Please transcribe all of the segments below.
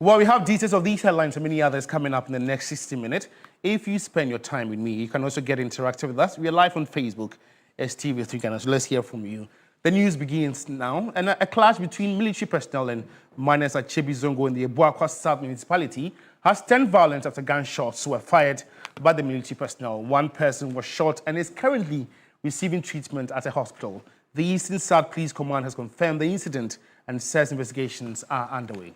Well, we have details of these headlines and many others coming up in the next 60 minutes. If you spend your time with me, you can also get interactive with us. We are live on Facebook, STV3 Ghana, so let's hear from you. The news begins now, and a clash between military personnel and miners at Chebi Zongo in the Ebuakwa South Municipality has turned violent after gunshots were fired by the military personnel. One person was shot and is currently receiving treatment at a hospital. The Eastern South Police Command has confirmed the incident and says investigations are underway.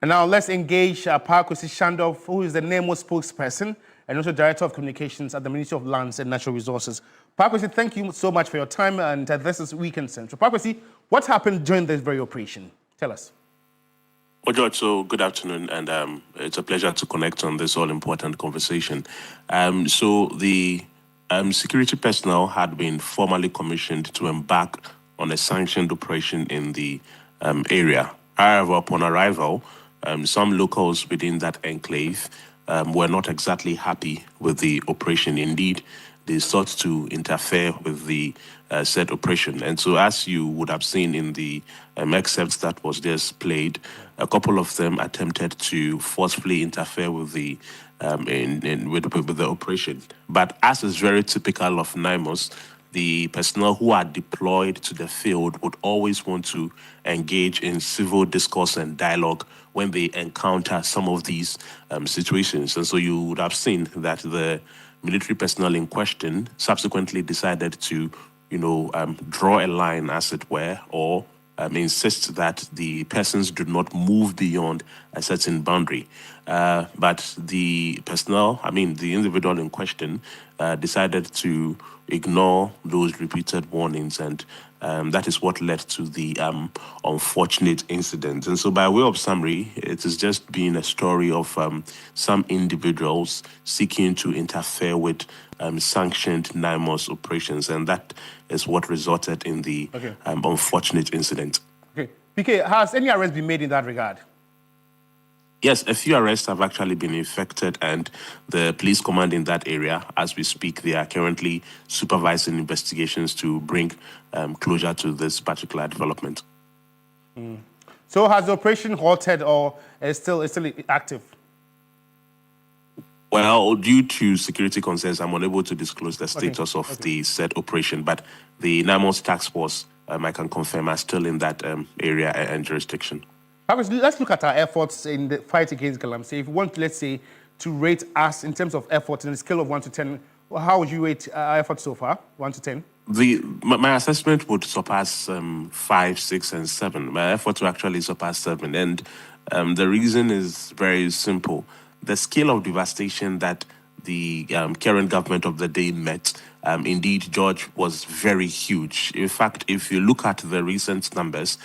And now let's engage Parkwesi Shandov, who is the NEMO spokesperson and also Director of Communications at the Ministry of Lands and Natural Resources. Parkwesi, thank you so much for your time, and this is Weekend Central. Parkwesi, what happened during this very operation? Tell us. Well, George, so good afternoon, and it's a pleasure to connect on this all-important conversation. So the security personnel had been formally commissioned to embark on a sanctioned operation in the area. However, upon arrival, some locals within that enclave were not exactly happy with the operation. Indeed, they sought to interfere with the said operation. And so, as you would have seen in the excerpts that was just played, a couple of them attempted to forcefully interfere with the with the operation. But as is very typical of NIMOS, the personnel who are deployed to the field would always want to engage in civil discourse and dialogue when they encounter some of these situations. And so you would have seen that the military personnel in question subsequently decided to, draw a line, as it were, or insist that the persons do not move beyond a certain boundary. But the personnel, the individual in question, decided to ignore those repeated warnings, and that is what led to the unfortunate incident. And so by way of summary, it has just been a story of some individuals seeking to interfere with sanctioned NIMOS operations, and that is what resulted in the unfortunate incident. Okay. PK, has any arrest been made in that regard? Yes, a few arrests have actually been effected, and the police command in that area, as we speak, they are currently supervising investigations to bring closure to this particular development. So has the operation halted or is still active? Well, due to security concerns, I'm unable to disclose the status of the said operation, but the NIMOS task force, I can confirm, are still in that area and jurisdiction. Let's look at our efforts in the fight against Galamsey. If you want, let's say, to rate us in terms of effort on a scale of 1 to 10, how would you rate our efforts so far, 1 to 10? My assessment would surpass 5, 6, and 7. My effort to actually surpass 7. And the reason is very simple. The scale of devastation that the current government of the day met, indeed, George, was very huge. In fact, if you look at the recent numbers,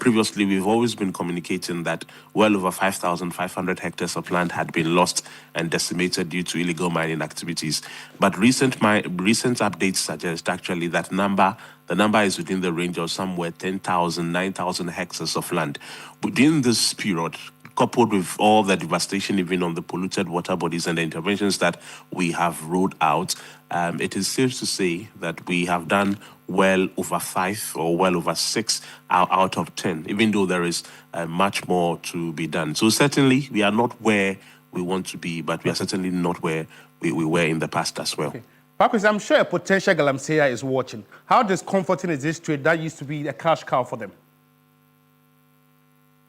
previously we've always been communicating that well over 5,500 hectares of land had been lost and decimated due to illegal mining activities. But recent updates suggest actually that the number is within the range of somewhere 10,000, 9,000 hectares of land. Within this period, coupled with all the devastation even on the polluted water bodies and the interventions that we have rolled out, it is safe to say that we have done well over 5 or well over 6 out of 10, even though there is much more to be done. So certainly we are not where we want to be, but we are certainly not where we were in the past as well. Marcus, I'm sure a potential Galamsey is watching. How discomforting is this trade that used to be a cash cow for them?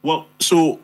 Well, so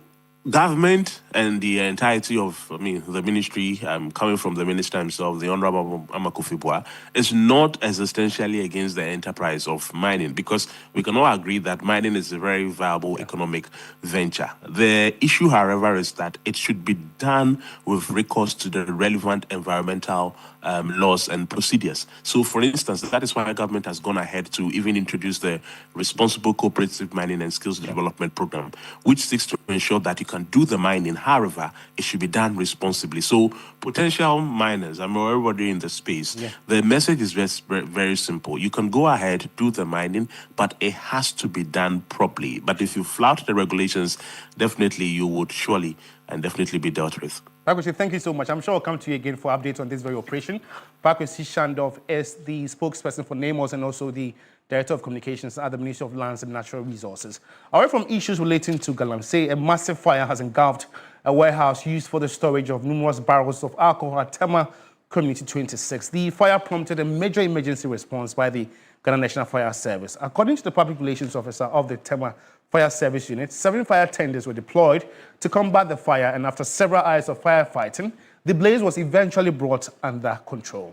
government and the entirety of, the ministry, coming from the minister himself, the Honorable Amakufibua, is not existentially against the enterprise of mining, because we can all agree that mining is a very viable economic venture. The issue, however, is that it should be done with recourse to the relevant environmental laws and procedures. So, for instance, that is why the government has gone ahead to even introduce the Responsible Cooperative Mining and Skills Development Program, which seeks to ensure that you can do the mining. However, it should be done responsibly. So, potential miners, everybody in the space, the message is very, very simple. You can go ahead, do the mining, but it has to be done properly. But if you flout the regulations, definitely you would surely and definitely be dealt with. Pakwesi, thank you so much. I'm sure I'll come to you again for updates on this very operation. Pakwesi Shandov is the spokesperson for NAMOS and also the Director of Communications at the Ministry of Lands and Natural Resources. Away from issues relating to Galamsey, a massive fire has engulfed a warehouse used for the storage of numerous barrels of alcohol at Tema Community 26. The fire prompted a major emergency response by the Ghana National Fire Service. According to the public relations officer of the Tema Fire Service Unit, 7 fire tenders were deployed to combat the fire, and after several hours of firefighting, the blaze was eventually brought under control.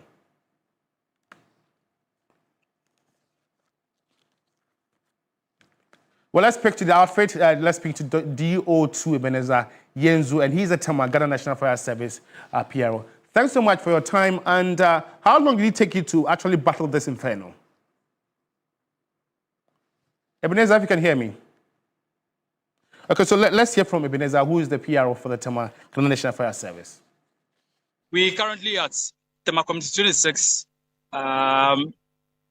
Well, let's speak to the outfit. Let's speak to DO2 Ebenezer Yenzu, and he's a Tema Ghana National Fire Service PRO. Thanks so much for your time. And how long did it take you to actually battle this inferno? Ebenezer, if you can hear me. Okay, so let's hear from Ebenezer, who is the PRO for the Tema Ghana National Fire Service. We currently at Tema Community 26,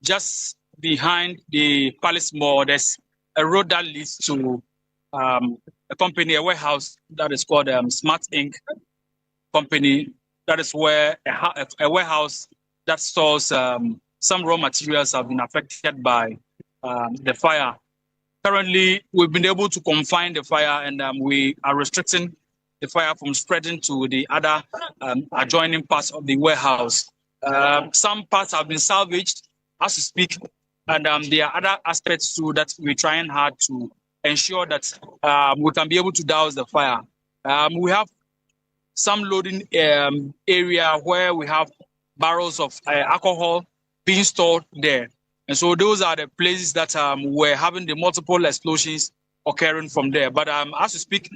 just behind the Palace Mall. There's a road that leads to a company, a warehouse that is called Smart Inc. Company. That is where a warehouse that stores some raw materials have been affected by the fire. Currently, we've been able to confine the fire, and we are restricting the fire from spreading to the other adjoining parts of the warehouse. Some parts have been salvaged as we speak, and there are other aspects too that we're trying hard to ensure that we can be able to douse the fire. We have some loading area where we have barrels of alcohol being stored there. And so those are the places that we're having the multiple explosions occurring from there. But as we speak,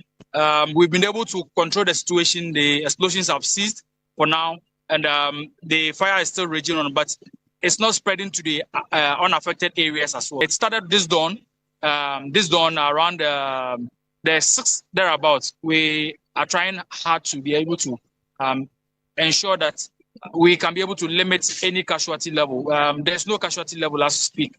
we've been able to control the situation. The explosions have ceased for now, and the fire is still raging on, but it's not spreading to the unaffected areas as well. It started this dawn around the 6 thereabouts. We are trying hard to be able to ensure that we can be able to limit any casualty level. There's no casualty level as we speak.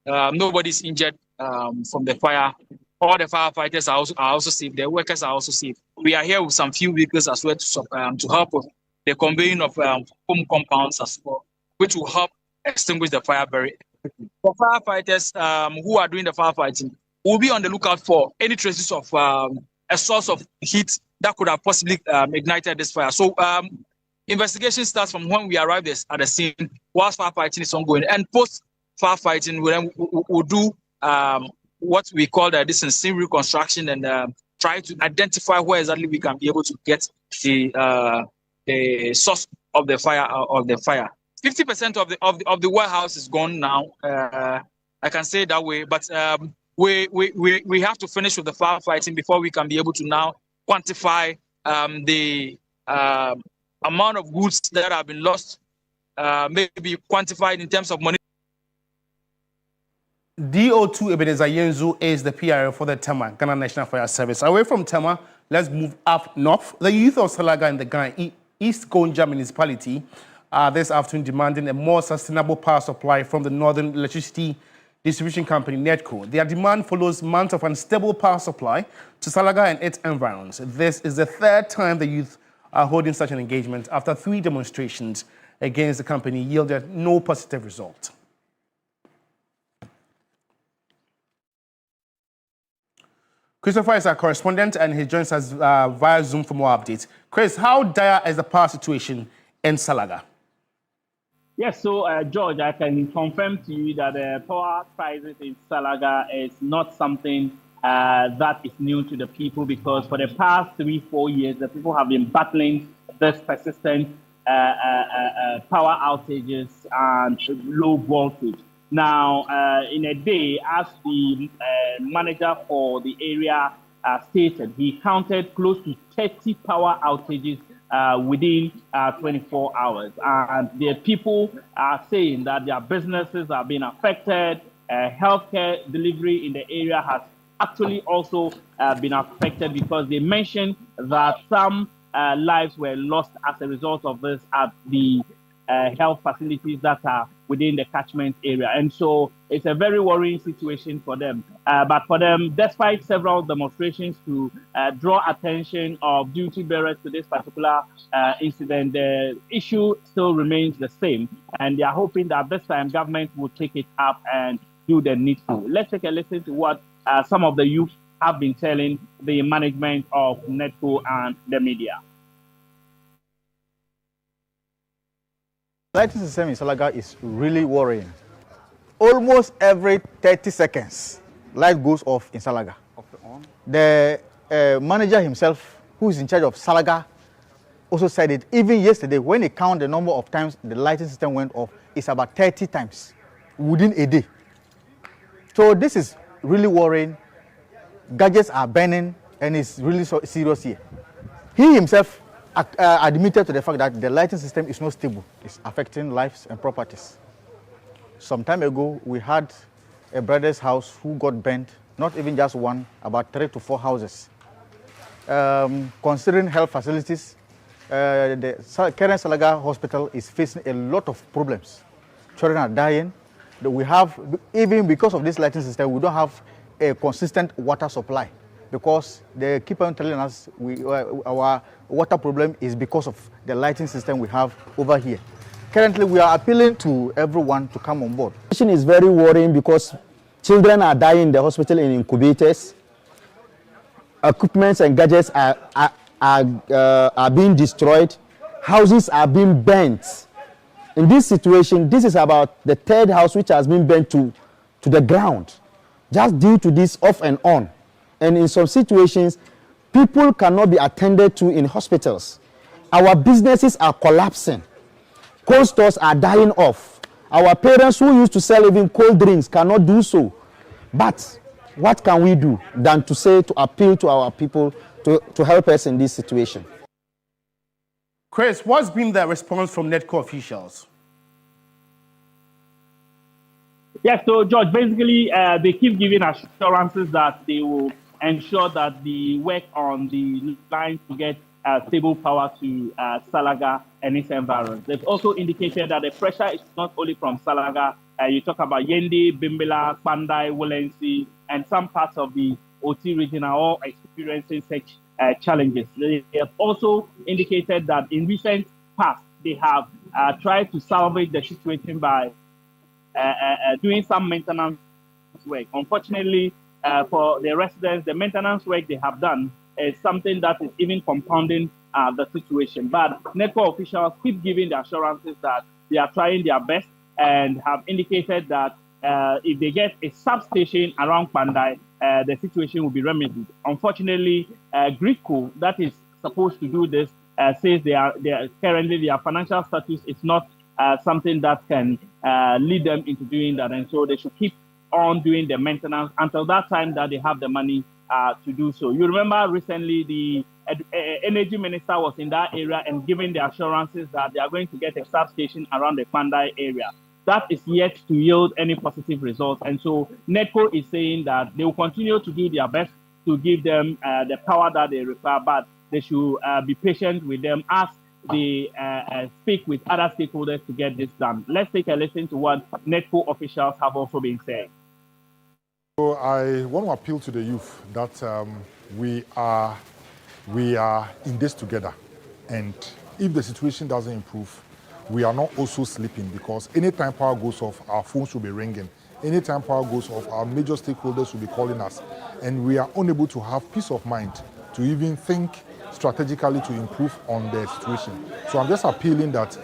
Nobody's injured from the fire. All the firefighters are also safe. The workers are also safe. We are here with some few vehicles as well to help with the conveying of foam compounds as well, which will help extinguish the fire very quickly. For firefighters who are doing the firefighting, we'll be on the lookout for any traces of a source of heat that could have possibly ignited this fire. So investigation starts from when we arrive at the scene, whilst firefighting is ongoing. And post firefighting, we'll do what we call this scene reconstruction and try to identify where exactly we can be able to get the source of the fire. 50% of the warehouse is gone now. I can say it that way, but we have to finish with the firefighting before we can be able to now quantify the amount of goods that have been lost, maybe quantified in terms of money. DO2 Ebenezer Yenzu is the PRO for the Tema Ghana National Fire Service. Away from Tema, let's move up north. The youth of Salaga in the Ghana East Gonja municipality this afternoon demanding a more sustainable power supply from the Northern Electricity Distribution Company, NEDCO. Their demand follows months of unstable power supply to Salaga and its environs. This is the third time the youth are holding such an engagement after 3 demonstrations against the company yielded no positive result. Christopher is our correspondent, and he joins us via Zoom for more updates. Chris, how dire is the power situation in Salaga? Yes, so George, I can confirm to you that the power crisis in Salaga is not something that is new to the people, because for the past 3-4 years, the people have been battling this persistent power outages and low voltage. Now, in a day, as the manager for the area stated, he counted close to 30 power outages within 24 hours. And the people are saying that their businesses are being affected. Healthcare delivery in the area has actually also been affected, because they mentioned that some lives were lost as a result of this at the health facilities that are within the catchment area. And so it's a very worrying situation for them. But for them, despite several demonstrations to draw attention of duty bearers to this particular incident, the issue still remains the same. And they are hoping that this time government will take it up and do the needful. Let's take a listen to what some of the youth have been telling the management of NEDCO and the media. The lighting system in Salaga is really worrying. Almost every 30 seconds, light goes off in Salaga. The manager himself, who is in charge of Salaga, also said it. Even yesterday, when he counted the number of times the lighting system went off, it's about 30 times within a day. So this is really worrying. Gadgets are burning, and it's really serious here. He himself admitted to the fact that the lighting system is not stable. It's affecting lives and properties. Some time ago, we had a brother's house who got burnt, not even just one, about 3 to 4 houses. Considering health facilities, the current Salaga hospital is facing a lot of problems. Children are dying. We have, even because of this lighting system, we don't have a consistent water supply, because they keep on telling us our water problem is because of the lighting system we have over here. Currently, we are appealing to everyone to come on board. The situation is very worrying because children are dying in the hospital in incubators. Equipments and gadgets are being destroyed. Houses are being burnt. In this situation, this is about the third house which has been burnt to the ground, just due to this off and on. And in some situations, people cannot be attended to in hospitals. Our businesses are collapsing. Cold stores are dying off. Our parents who used to sell even cold drinks cannot do so. But what can we do than to say, to appeal to our people to help us in this situation? Chris, what's been the response from NEDCO officials? Yes, so George, basically they keep giving assurances that they will ensure that the work on the line to get stable power to Salaga and its environs. They've also indicated that the pressure is not only from Salaga. You talk about Yendi, Bimbilla, Pandai, Wolensi, and some parts of the OT region are all experiencing such challenges. They have also indicated that in recent past, they have tried to salvage the situation by doing some maintenance work. Unfortunately, for the residents, the maintenance work they have done is something that is even compounding the situation. But NEDCO officials keep giving the assurances that they are trying their best, and have indicated that if they get a substation around Pandai, the situation will be remedied. Unfortunately, GRIDCO, that is supposed to do this, says they are currently their financial status is not something that can lead them into doing that, and so they should keep on doing the maintenance until that time that they have the money to do so. You remember recently the energy minister was in that area and giving the assurances that they are going to get a substation around the Pandai area. That is yet to yield any positive results, and so NEDCO is saying that they will continue to do their best to give them the power that they require, but they should be patient with them as they speak with other stakeholders to get this done. Let's take a listen to what NEDCO officials have also been saying. So I want to appeal to the youth that we are in this together, and if the situation doesn't improve, we are not also sleeping, because anytime power goes off, our phones will be ringing. Anytime power goes off, our major stakeholders will be calling us, and we are unable to have peace of mind to even think strategically to improve on the situation. So I'm just appealing that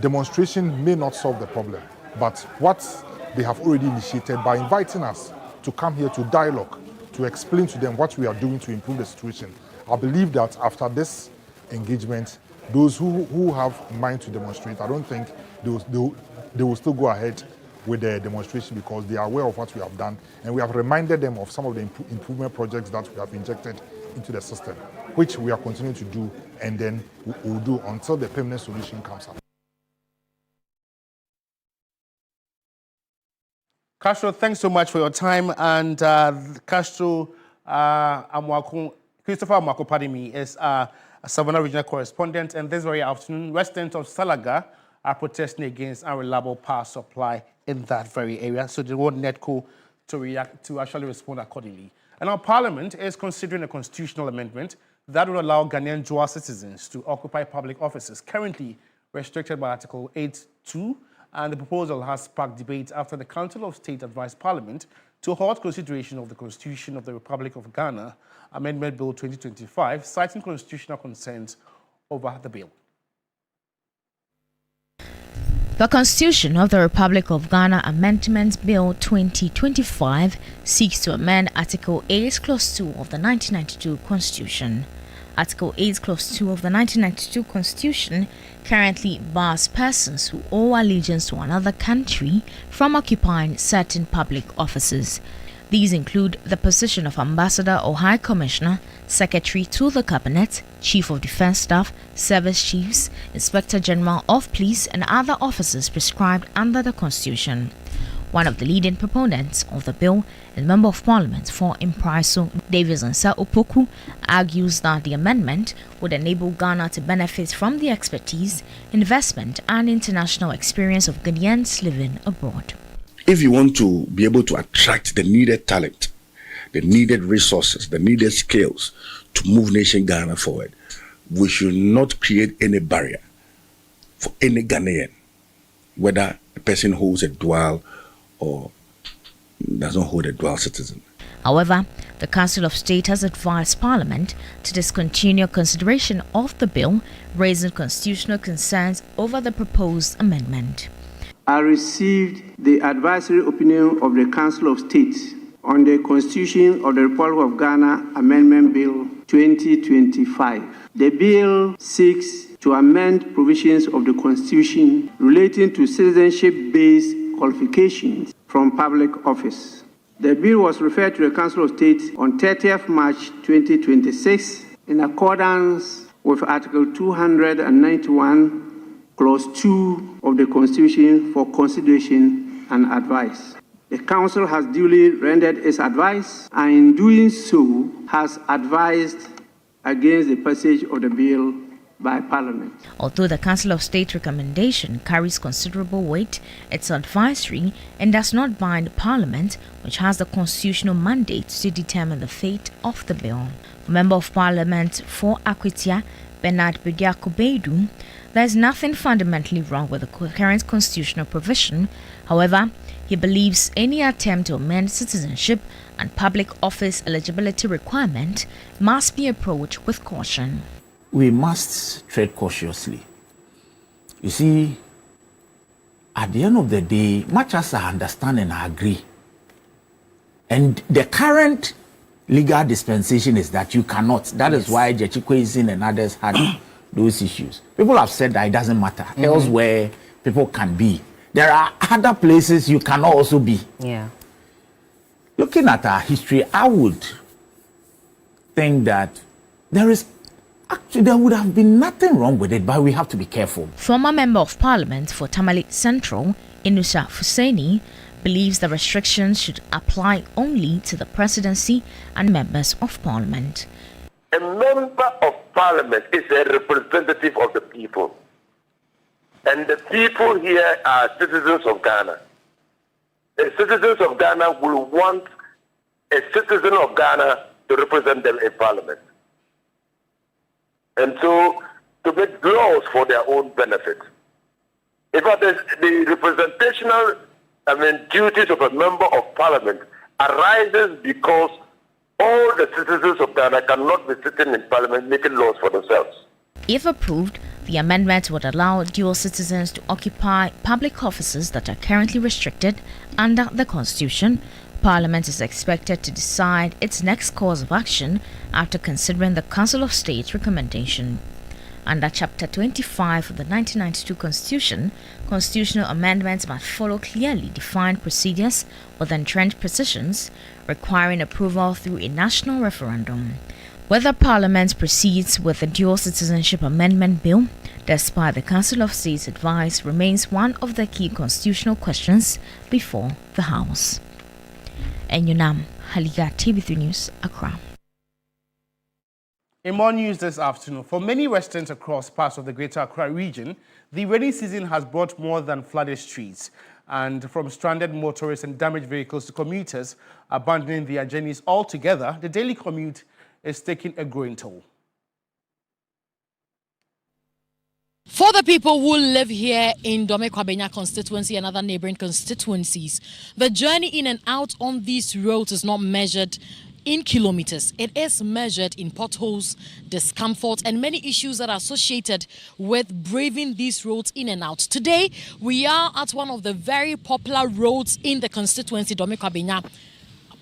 demonstration may not solve the problem, but what they have already initiated by inviting us to come here to dialogue, to explain to them what we are doing to improve the situation. I believe that after this engagement, those who have mind to demonstrate, I don't think they will still go ahead with the demonstration because they are aware of what we have done, and we have reminded them of some of the improvement projects that we have injected into the system, which we are continuing to do, and then we'll do until the permanent solution comes up. Castro, thanks so much for your time. And Castro Christopher Amwako, pardon me, is a Savannah regional correspondent. And this very afternoon, residents of Salaga are protesting against unreliable power supply in that very area. So they want NEDCO to actually respond accordingly. And our parliament is considering a constitutional amendment that will allow Ghanaian dual citizens to occupy public offices currently restricted by Article 8(2). And the proposal has sparked debate after the Council of State advised Parliament to halt consideration of the Constitution of the Republic of Ghana, Amendment Bill 2025, citing constitutional concerns over the bill. The Constitution of the Republic of Ghana Amendment Bill 2025 seeks to amend Article 8, Clause 2 of the 1992 Constitution. Article 8, Clause 2 of the 1992 Constitution currently bars persons who owe allegiance to another country from occupying certain public offices. These include the position of Ambassador or High Commissioner, Secretary to the Cabinet, Chief of Defense Staff, Service Chiefs, Inspector General of Police, and other officers prescribed under the Constitution. One of the leading proponents of the bill and Member of Parliament for Impriso, Davis Nsa Opoku, argues that the amendment would enable Ghana to benefit from the expertise, investment, and international experience of Ghanaians living abroad. If you want to be able to attract the needed talent, the needed resources, the needed skills to move nation Ghana forward, we should not create any barrier for any Ghanaian, whether a person holds a dual or doesn't hold a dual citizen. However, the Council of State has advised Parliament to discontinue consideration of the bill, raising constitutional concerns over the proposed amendment. I received the advisory opinion of the Council of State on the Constitution of the Republic of Ghana Amendment Bill 2025. The bill seeks to amend provisions of the Constitution relating to citizenship-based qualifications from public office. The bill was referred to the Council of State on 30th March 2026 in accordance with Article 291, Clause 2 of the Constitution for consideration and advice. The Council has duly rendered its advice and in doing so has advised against the passage of the bill by Parliament. Although the Council of State recommendation carries considerable weight, it's advisory and does not bind Parliament, which has the constitutional mandate to determine the fate of the bill. Member of Parliament for Akwatia, Bernard Bediako-Beidu, there is nothing fundamentally wrong with the current constitutional provision. However, he believes any attempt to amend citizenship and public office eligibility requirement must be approached with caution. We must tread cautiously. You see, at the end of the day, much as I understand and I agree, and the current legal dispensation is that you cannot. That is why Jechi Kwezin and others had those issues. People have said that it doesn't matter. Elsewhere, people can be. There are other places you cannot also be. Yeah. Looking at our history, I would think that there would have been nothing wrong with it, but we have to be careful. Former Member of Parliament for Tamale Central, Inusa Fuseni, believes the restrictions should apply only to the presidency and members of Parliament. A member of Parliament is a representative of the people. And the people here are citizens of Ghana. The citizens of Ghana will want a citizen of Ghana to represent them in Parliament. And so, to make laws for their own benefit. In fact, the representational duties of a member of Parliament arises because all the citizens of Ghana cannot be sitting in Parliament making laws for themselves. If approved, the amendment would allow dual citizens to occupy public offices that are currently restricted under the Constitution, Parliament is expected to decide its next course of action after considering the Council of State's recommendation. Under Chapter 25 of the 1992 Constitution, constitutional amendments must follow clearly defined procedures with entrenched positions, requiring approval through a national referendum. Whether Parliament proceeds with the Dual Citizenship Amendment Bill, despite the Council of State's advice, remains one of the key constitutional questions before the House. And Yunam Haliga, TV3 News, Accra. In more news this afternoon, for many residents across parts of the Greater Accra region, the rainy season has brought more than flooded streets, and from stranded motorists and damaged vehicles to commuters abandoning their journeys altogether, the daily commute is taking a growing toll. For the people who live here in Dome-Kwabenya constituency and other neighboring constituencies, the journey in and out on these roads is not measured in kilometers. It is measured in potholes, discomfort, and many issues that are associated with braving these roads in and out. Today, we are at one of the very popular roads in the constituency, Dome-Kwabenya,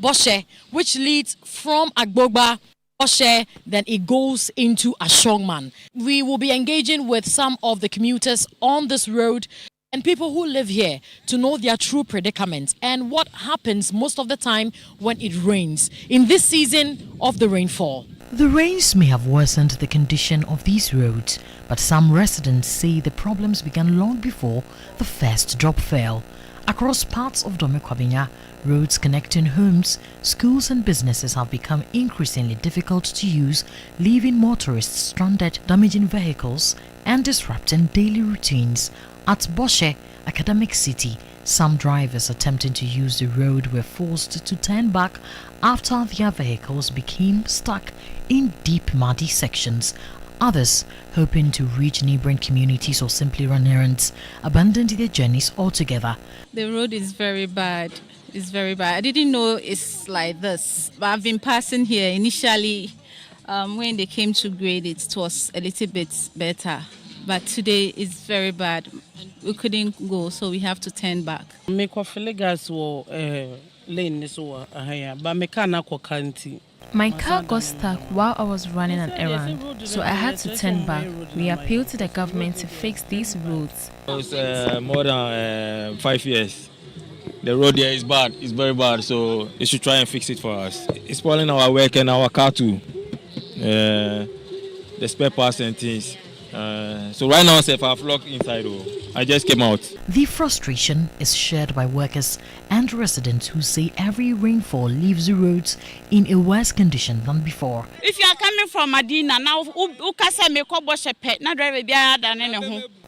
Boshe, which leads from Agbogba, Boshe, then it goes into Ashongman. We will be engaging with some of the commuters on this road and people who live here to know their true predicament and what happens most of the time when it rains in this season of the rainfall. The rains may have worsened the condition of these roads, but some residents say the problems began long before the first drop fell. Across parts of Dome-Kwabenya, roads connecting homes, schools and businesses have become increasingly difficult to use, leaving motorists stranded, damaging vehicles and disrupting daily routines. At Boshe, Academic City, some drivers attempting to use the road were forced to turn back after their vehicles became stuck in deep muddy sections. Others, hoping to reach neighboring communities or simply run errands, abandoned their journeys altogether. The road is very bad. It's very bad. I didn't know it's like this, but I've been passing here. Initially, when they came to grade it, it was a little bit better. But today it's very bad. We couldn't go, so we have to turn back. My car got stuck while I was running an errand, so I had to turn back. We appeal to the government to fix these roads. It's more than 5 years. The road here is bad, it's very bad, so they should try and fix it for us. It's spoiling our work and our car too. The spare parts and things. So right now, if I've locked inside, I just came out. The frustration is shared by workers and residents who say every rainfall leaves the roads in a worse condition than before. If you are coming from Medina now,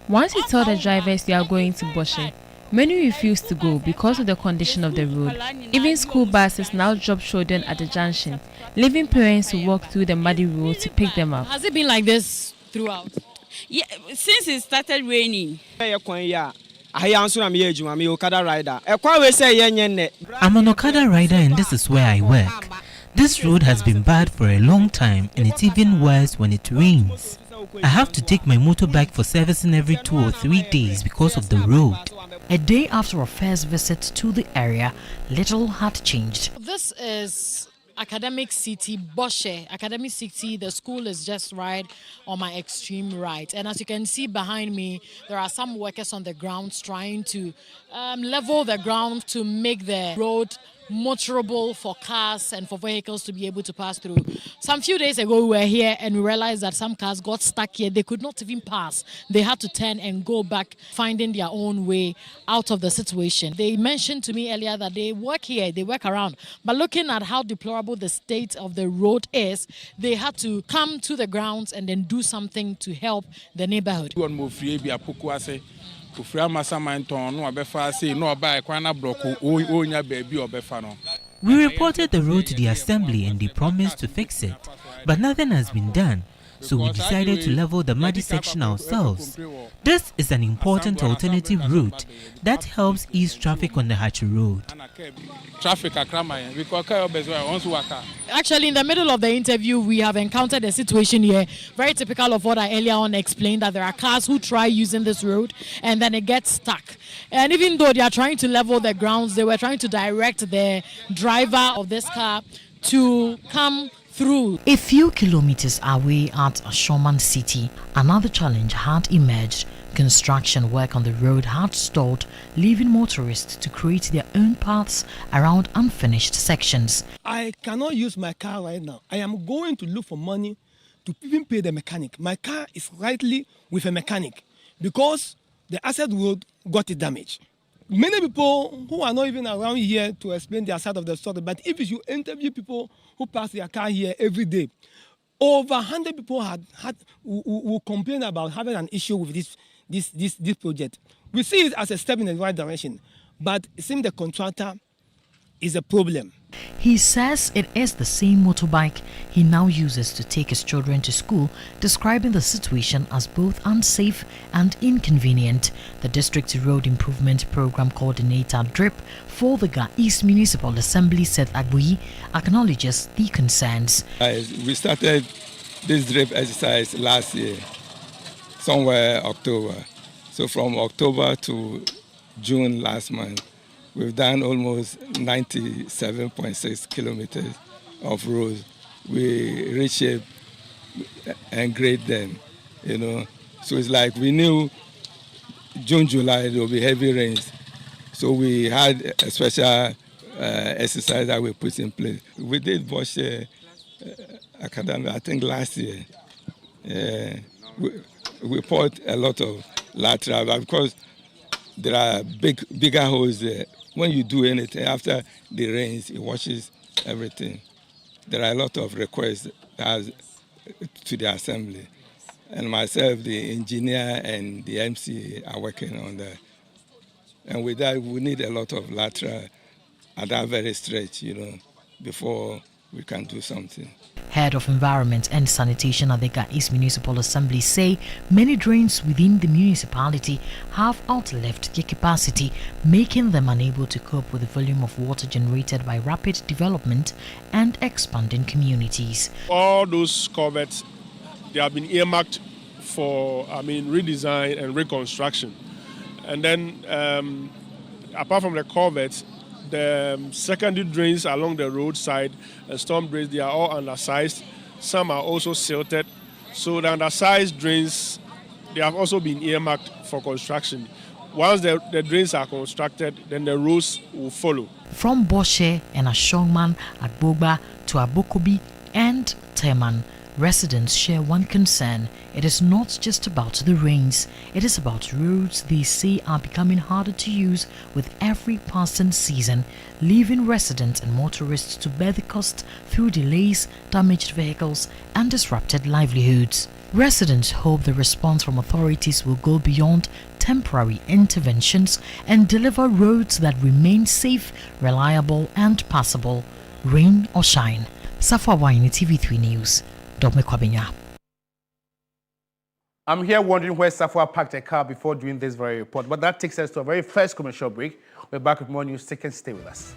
once you tell the drivers you are going to Boshe, many refuse to go because of the condition of the road. Even school buses now drop children at the junction, leaving parents to walk through the muddy road to pick them up. Has it been like this throughout? Yeah, since it started raining. I'm an Okada rider and this is where I work. This road has been bad for a long time and it's even worse when it rains. I have to take my motorbike for servicing every 2 or 3 days because of the road. A day after a first visit to the area, little had changed. This is Academic City, Boshe. Academic City, the school is just right on my extreme right. And as you can see behind me, there are some workers on the ground trying to level the ground to make the road motorable for cars and for vehicles to be able to pass through. Some few days ago, we were here and we realized that some cars got stuck here. They could not even pass. They had to turn and go back, finding their own way out of the situation. They mentioned to me earlier that they work here, they work around. But looking at how deplorable the state of the road is, they had to come to the grounds and then do something to help the neighborhood. We reported the road to the assembly and they promised to fix it, but nothing has been done. so we decided to level the muddy section ourselves. This is an important alternative route that helps ease traffic on the Hachi Road. Actually, in the middle of the interview, we have encountered a situation here, very typical of what I earlier on explained, that there are cars who try using this road and then it gets stuck. And even though they are trying to level the grounds, they were trying to direct the driver of this car to come through. A few kilometers away at Ashoman City, another challenge had emerged. Construction work on the road had stalled, leaving motorists to create their own paths around unfinished sections. I cannot use my car right now. I am going to look for money to even pay the mechanic. My car is rightly with a mechanic because the asset road got it damaged. Many people who are not even around here to explain their side of the story, but if you interview people who pass their car here every day, over 100 people will complain about having an issue with this project. We see it as a step in the right direction, but it seems the contractor is a problem. He says it is the same motorbike he now uses to take his children to school, describing the situation as both unsafe and inconvenient. The District Road Improvement Program Coordinator DRIP for the Ga East Municipal Assembly, Seth Agui, acknowledges the concerns. We started this DRIP exercise last year, somewhere October. So from October to June last month, we've done almost 97.6 kilometers of roads. We reshape and grade them, So it's like we knew June, July, there will be heavy rains. So we had a special exercise that we put in place. We did Bosch Academy, I think last year. We poured a lot of lateral because there are bigger holes there. When you do anything after the rains, it washes everything. There are a lot of requests to the assembly. And myself, the engineer and the MC are working on that. And with that, we need a lot of lateral at that very stretch, before we can do something. Head of Environment and Sanitation at the Ga East Municipal Assembly say many drains within the municipality have outlived their capacity, making them unable to cope with the volume of water generated by rapid development and expanding communities. All those culverts, they have been earmarked for, redesign and reconstruction. And then, apart from the culverts, the secondary drains along the roadside and storm drains, they are all undersized. Some are also silted. So the undersized drains, they have also been earmarked for construction. Once the drains are constructed, then the roads will follow. From Boshe and Ashongman, Agbogba to Abokobi and Teman, residents share one concern. It is not just about the rains. It is about roads they say are becoming harder to use with every passing season, leaving residents and motorists to bear the cost through delays, damaged vehicles, and disrupted livelihoods. Residents hope the response from authorities will go beyond temporary interventions and deliver roads that remain safe, reliable, and passable, rain or shine. Safa Waini, TV3 News. Dome Kwabenya. I'm here wondering where Safwa parked a car before doing this very report, but that takes us to a very first commercial break. We're back with more news. Stay with us.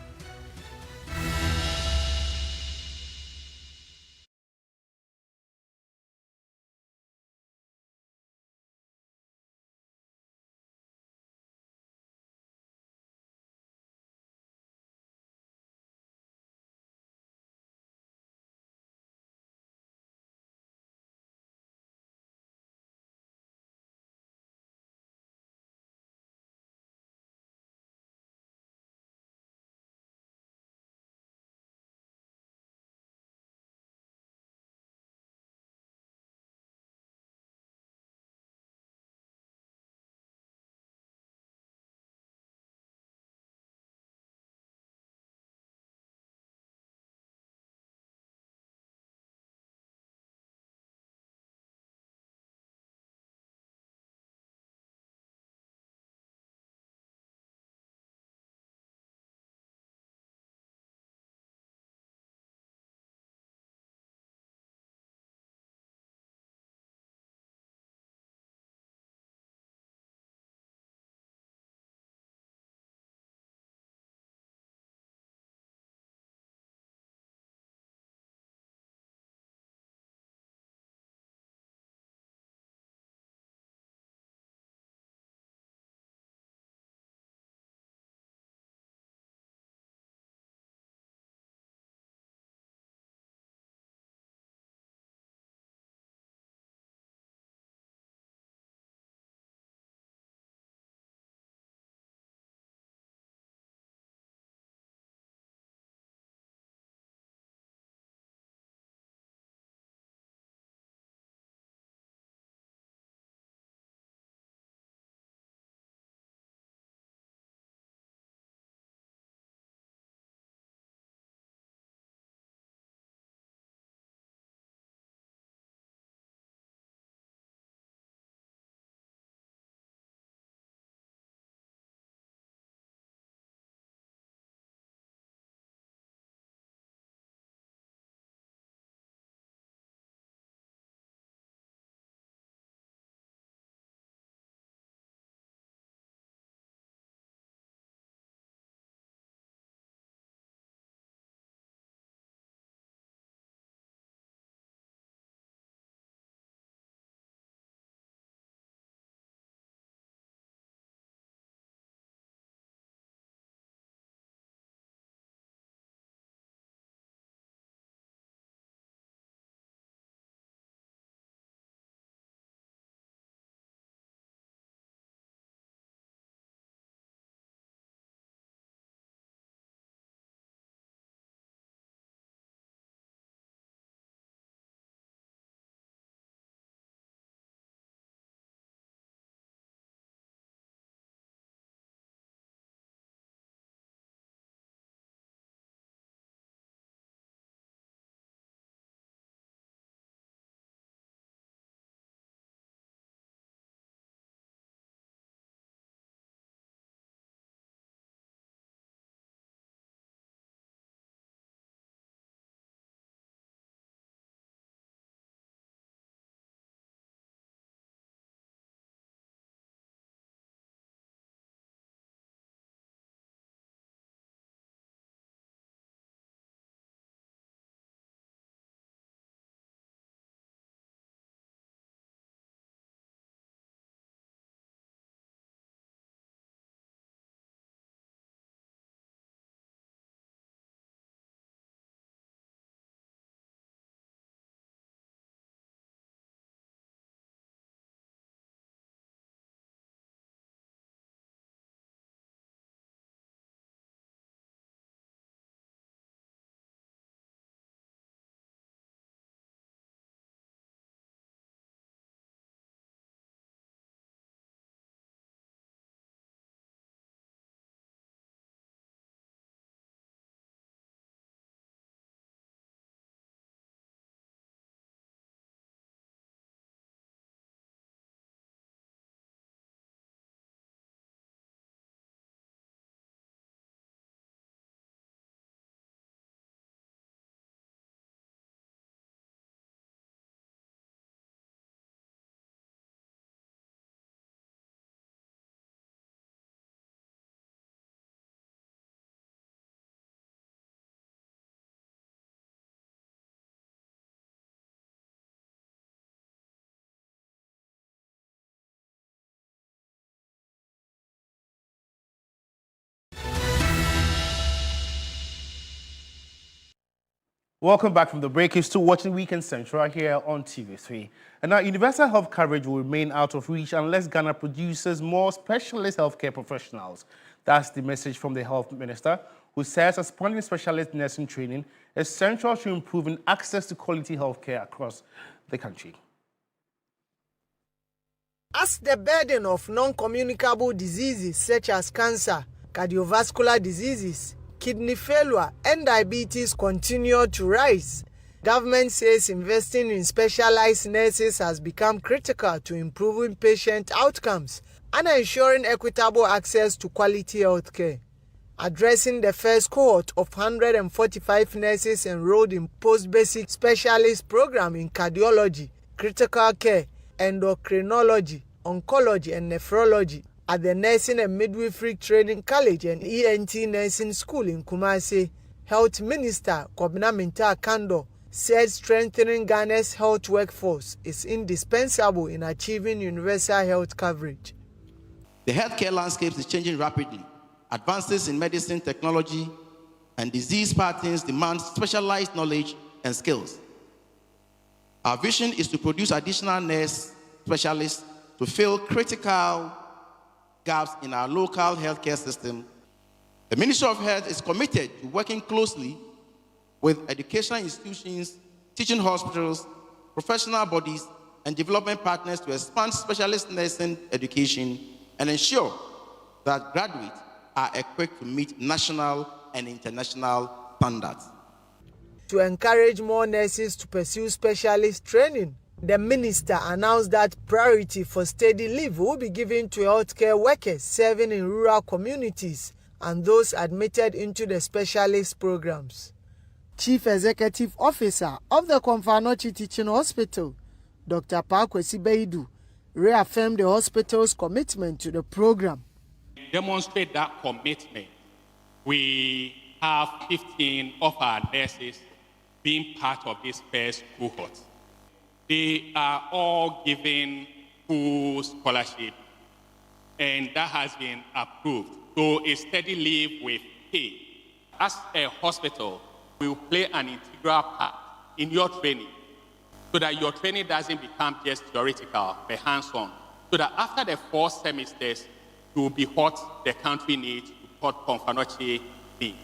Welcome back from the break. You're still watching Weekend Central here on TV3. And now, universal health coverage will remain out of reach unless Ghana produces more specialist healthcare professionals. That's the message from the health minister, who says expanding specialist nursing training is central to improving access to quality healthcare across the country. As the burden of non-communicable diseases such as cancer, cardiovascular diseases, kidney failure, and diabetes continue to rise, government says investing in specialized nurses has become critical to improving patient outcomes and ensuring equitable access to quality healthcare. Addressing the first cohort of 145 nurses enrolled in post-basic specialist program in cardiology, critical care, endocrinology, oncology, and nephrology at the Nursing and Midwifery Training College and ENT Nursing School in Kumasi, Health Minister Kobina Minta Kando said strengthening Ghana's health workforce is indispensable in achieving universal health coverage. The healthcare landscape is changing rapidly. Advances in medicine technology and disease patterns demand specialized knowledge and skills. Our vision is to produce additional nurse specialists to fill critical gaps in our local healthcare system. The Ministry of Health is committed to working closely with educational institutions, teaching hospitals, professional bodies, and development partners to expand specialist nursing education and ensure that graduates are equipped to meet national and international standards. To encourage more nurses to pursue specialist training, the minister announced that priority for steady leave will be given to healthcare workers serving in rural communities and those admitted into the specialist programs. Chief Executive Officer of the Komfanochi Teaching Hospital, Dr. Pakwesi Beidu, reaffirmed the hospital's commitment to the program. Demonstrate that commitment. We have 15 of our nurses being part of this first cohort. They are all given full scholarship, and that has been approved. So a steady leave with pay. As a hospital, we will play an integral part in your training so that your training doesn't become just theoretical, but hands-on. So that after the 4 semesters, you will be what the country needs, what Komfanochi needs.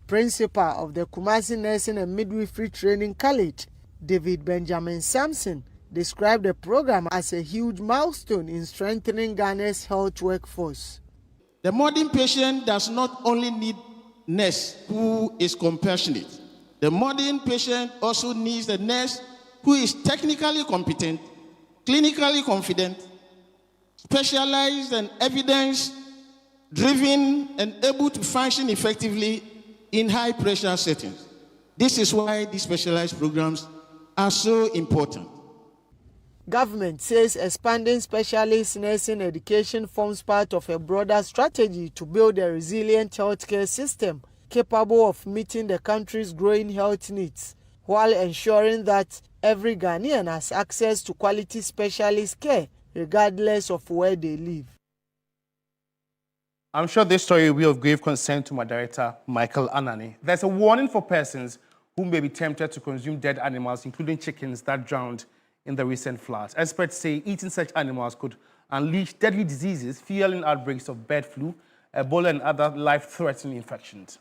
Principal of the Kumasi Nursing and Midwifery Training College, David Benjamin Sampson, described the program as a huge milestone in strengthening Ghana's health workforce. The modern patient does not only need a nurse who is compassionate. The modern patient also needs a nurse who is technically competent, clinically confident, specialized and evidence-driven, and able to function effectively in high-pressure settings. This is why these specialized programs are so important. Government says expanding specialist nursing education forms part of a broader strategy to build a resilient healthcare system capable of meeting the country's growing health needs, while ensuring that every Ghanaian has access to quality specialist care, regardless of where they live. I'm sure this story will be of grave concern to my director, Michael Anani. There's a warning for persons who may be tempted to consume dead animals, including chickens that drowned in the recent floods. Experts say eating such animals could unleash deadly diseases, fueling outbreaks of bird flu, Ebola, and other life-threatening infections.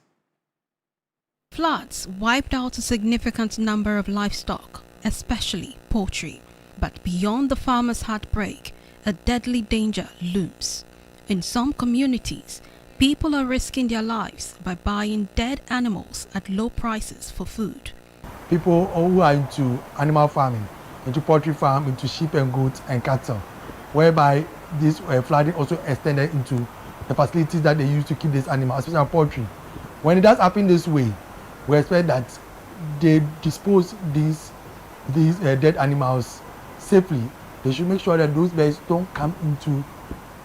Floods wiped out a significant number of livestock, especially poultry. But beyond the farmer's heartbreak, a deadly danger looms. In some communities, people are risking their lives by buying dead animals at low prices for food. People who are into animal farming, into poultry farm, into sheep and goats and cattle, whereby this flooding also extended into the facilities that they use to keep these animals, especially poultry. When it does happen this way, we expect that they dispose these dead animals safely. They should make sure that those birds don't come into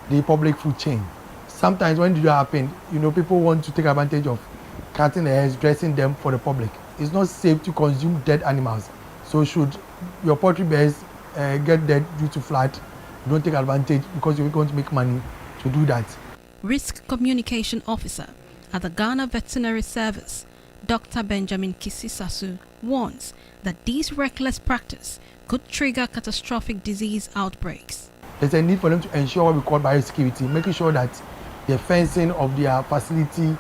the public food chain. Sometimes when it happens, people want to take advantage of cutting the heads, dressing them for the public. It's not safe to consume dead animals. So should your poultry birds get dead due to flood, don't take advantage because you're going to make money to do that. Risk Communication Officer at the Ghana Veterinary Service, Dr. Benjamin Kisisasu warns that this reckless practice could trigger catastrophic disease outbreaks. There's a need for them to ensure what we call biosecurity, making sure that the fencing of their facility,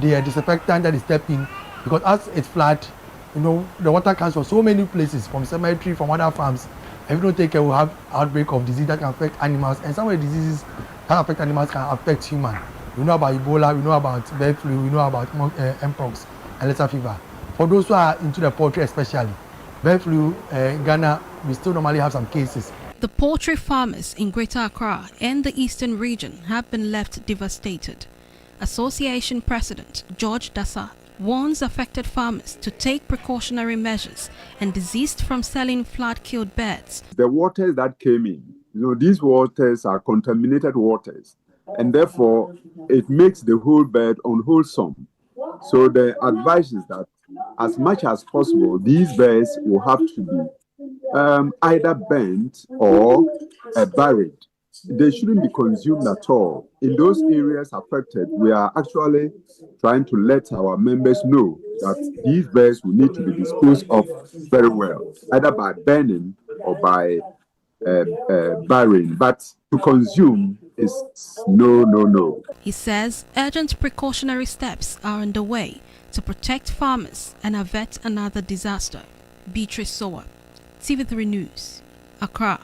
the disinfectant that is stepping, because as it's flat, you know, the water comes from so many places, from cemetery, from other farms. If you don't take care, we'll have outbreak of disease that can affect animals, and some of the diseases that affect animals can affect humans. We know about Ebola, we know about bird flu, we know about mpox and Lassa fever. For those who are into the poultry especially, bird flu in Ghana, we still normally have some cases. The poultry farmers in Greater Accra and the eastern region have been left devastated. Association President George Dasa warns affected farmers to take precautionary measures and desist from selling flood-killed birds. The waters that came in, you know, these waters are contaminated waters, and therefore it makes the whole bird unwholesome. So the advice is that as much as possible, these birds will have to be either burnt or buried. They shouldn't be consumed at all. In those areas affected, we are actually trying to let our members know that these birds will need to be disposed of very well, either by burning or by burying. But to consume is no. He says urgent precautionary steps are underway to protect farmers and avert another disaster. Beatrice Sowa, TV3 News, Accra.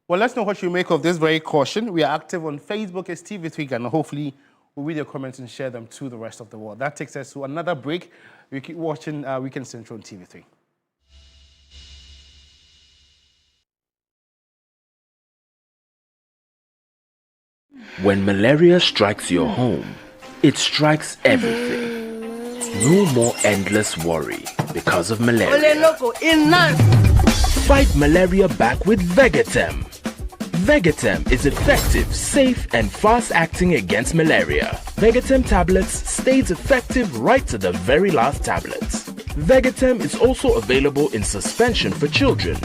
Well, let's know what you make of this very caution. We are active on Facebook as TV3 Ghana. Hopefully, we'll read your comments and share them to the rest of the world. That takes us to another break. We keep watching Weekend Central on TV3. When malaria strikes your home, it strikes everything. No more endless worry because of malaria. Fight malaria back with Vegatem. Vegatem is effective, safe, and fast-acting against malaria. Vegatem tablets stays effective right to the very last tablets. Vegatem is also available in suspension for children.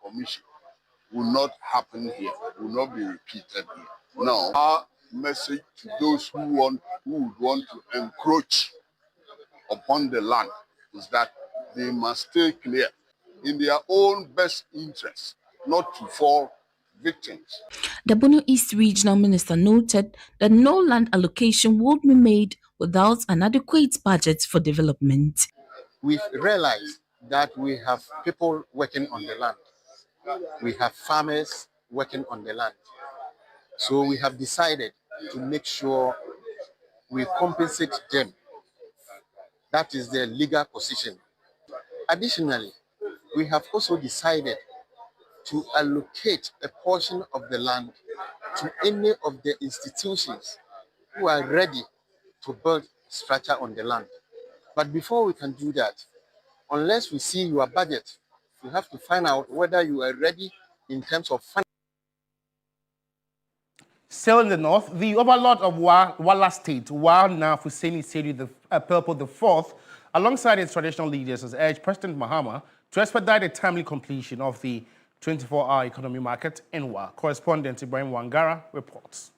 Commission will not happen here, will not be repeated here. Now, our message to those who would want to encroach upon the land is that they must stay clear in their own best interest, not to fall victims. The Bono East Regional Minister noted that no land allocation would be made without an adequate budget for development. We've realized that we have people working on the land. We have farmers working on the land. So we have decided to make sure we compensate them. That is their legal position. Additionally, we have also decided to allocate a portion of the land to any of the institutions who are ready to build structure on the land. But before we can do that, unless we see your budget, we have to find out whether you are ready in terms of funding. Still in the north, the overlord of Wala State, Wa Husseini Saidu Purple IV, alongside its traditional leaders, has urged President Mahama to expedite the timely completion of the 24-hour economy market in Wa. Correspondent Ibrahim Wangara reports.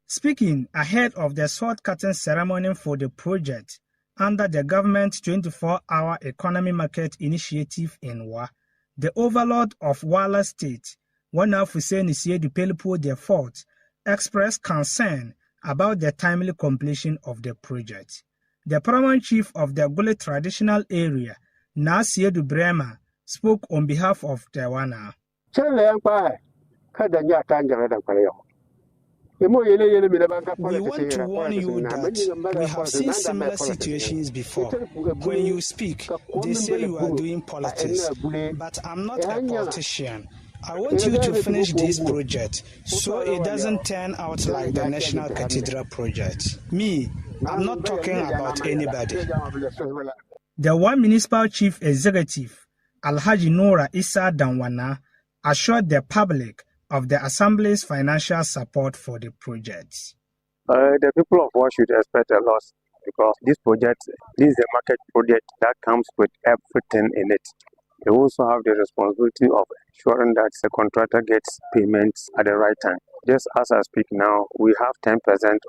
Speaking ahead of the sword-cutting ceremony for the project under the government's 24-hour economy market initiative in Wa, the overlord of Wala State, Wana Husseini Saidu Purple IV, expressed concern about the timely completion of the project. The paramount chief of the Gule traditional area, Saidu Brema, spoke on behalf of the Wana. We want to warn you that we have seen similar situations before. When you speak, they say you are doing politics, but I'm not a politician. I want you to finish this project so it doesn't turn out like the National Cathedral project. Me, I'm not talking about anybody. The one municipal chief executive, Alhaji Nora Issa Danwana, assured the public of the Assembly's financial support for the project. The people of Wa should expect a loss because this is a market project that comes with everything in it. They also have the responsibility of ensuring that the contractor gets payments at the right time. Just as I speak now, we have 10%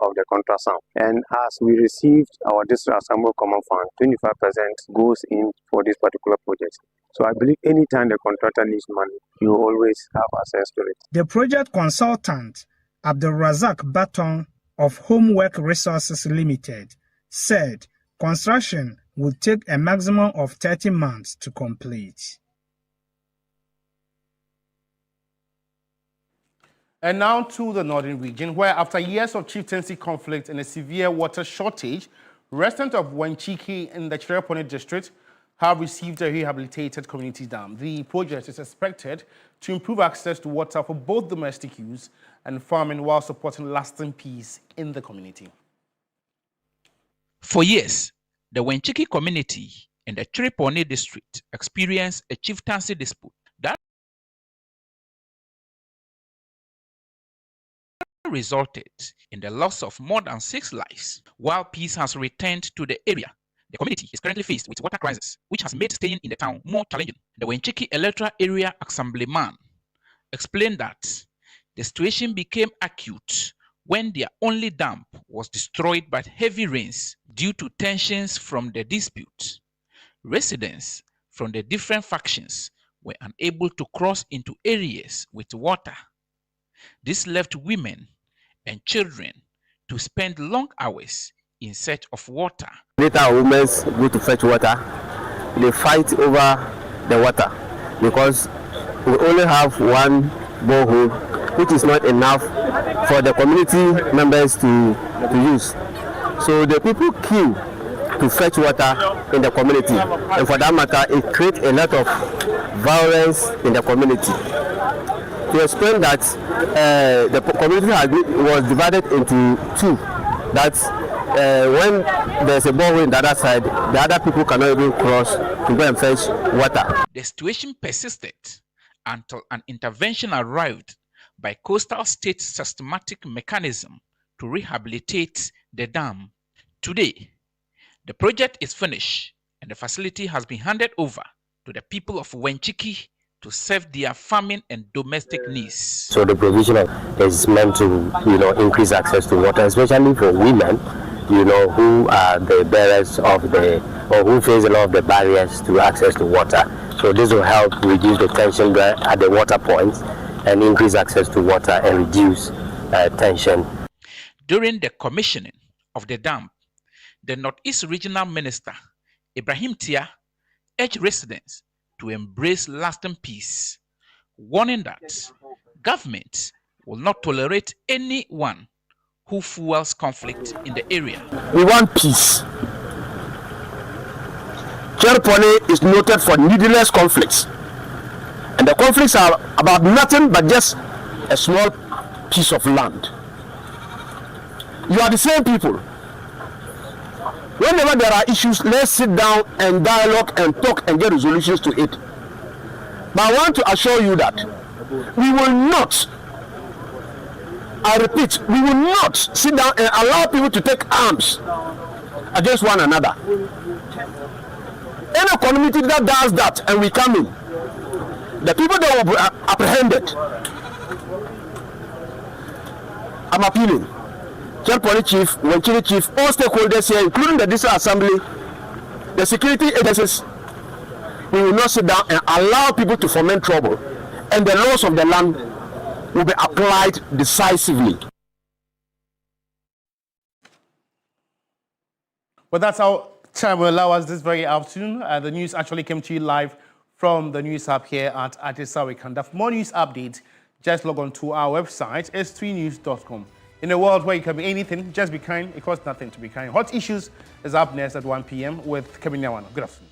of the contract sum. And as we received our district assembly common fund, 25% goes in for this particular project. So I believe anytime the contractor needs money, you always have access to it. The project consultant, Abdul Razak Baton of Homework Resources Limited, said construction would take a maximum of 30 months to complete. And now to the northern region, where after years of chieftaincy conflict and a severe water shortage, residents of Wenchiki in the Chereponi district have received a rehabilitated community dam. The project is expected to improve access to water for both domestic use and farming while supporting lasting peace in the community. For years, the Wenchiki community in the Chereponi district experienced a chieftaincy dispute that resulted in the loss of more than 6 lives. While peace has returned to the area, the community is currently faced with water crisis, which has made staying in the town more challenging. The Wenchiki Electoral Area Assemblyman explained that the situation became acute when their only dam was destroyed by heavy rains due to tensions from the dispute. Residents from the different factions were unable to cross into areas with water. This left women and children to spend long hours in search of water. Later, women go to fetch water. They fight over the water because we only have one borehole, which is not enough for the community members to use. So the people queue to fetch water in the community, and for that matter, it creates a lot of violence in the community. To explain that, the community was divided into two. That's when there's a borehole in the other side, the other people cannot even cross to go and fetch water. The situation persisted until an intervention arrived by Coastal State's systematic mechanism to rehabilitate the dam. Today, the project is finished and the facility has been handed over to the people of Wenchiki to serve their farming and domestic needs. So the provision is meant to, increase access to water, especially for women, who are the bearers of or who face a lot of the barriers to access to water. So this will help reduce the tension at the water points and increase access to water and reduce tension. During the commissioning of the dam, the Northeast Regional Minister, Ibrahim Tia, urged residents to embrace lasting peace, warning that government will not tolerate anyone who fuels conflict in the area. We want peace. Cherpone is noted for needless conflicts, and the conflicts are about nothing but just a small piece of land. You are the same people. Whenever there are issues, let's sit down and dialogue and talk and get resolutions to it. But I want to assure you that we will not, I repeat, we will not sit down and allow people to take arms against one another. Any community that does that and we come in, the people that will be apprehended. I'm appealing. Cherpone Chief, Wenchiri Chief, all stakeholders here, including the District Assembly, the security agencies, we will not sit down and allow people to foment trouble, and the laws of the land will be applied decisively. Well, that's our time will allow us this very afternoon. The news actually came to you live from the news hub here at Atesawe Kanda. For more news updates, just log on to our website, s3news.com. In a world where you can be anything, just be kind. It costs nothing to be kind. Hot Issues is up next at 1 p.m. with Kevin Nyawano. Good afternoon.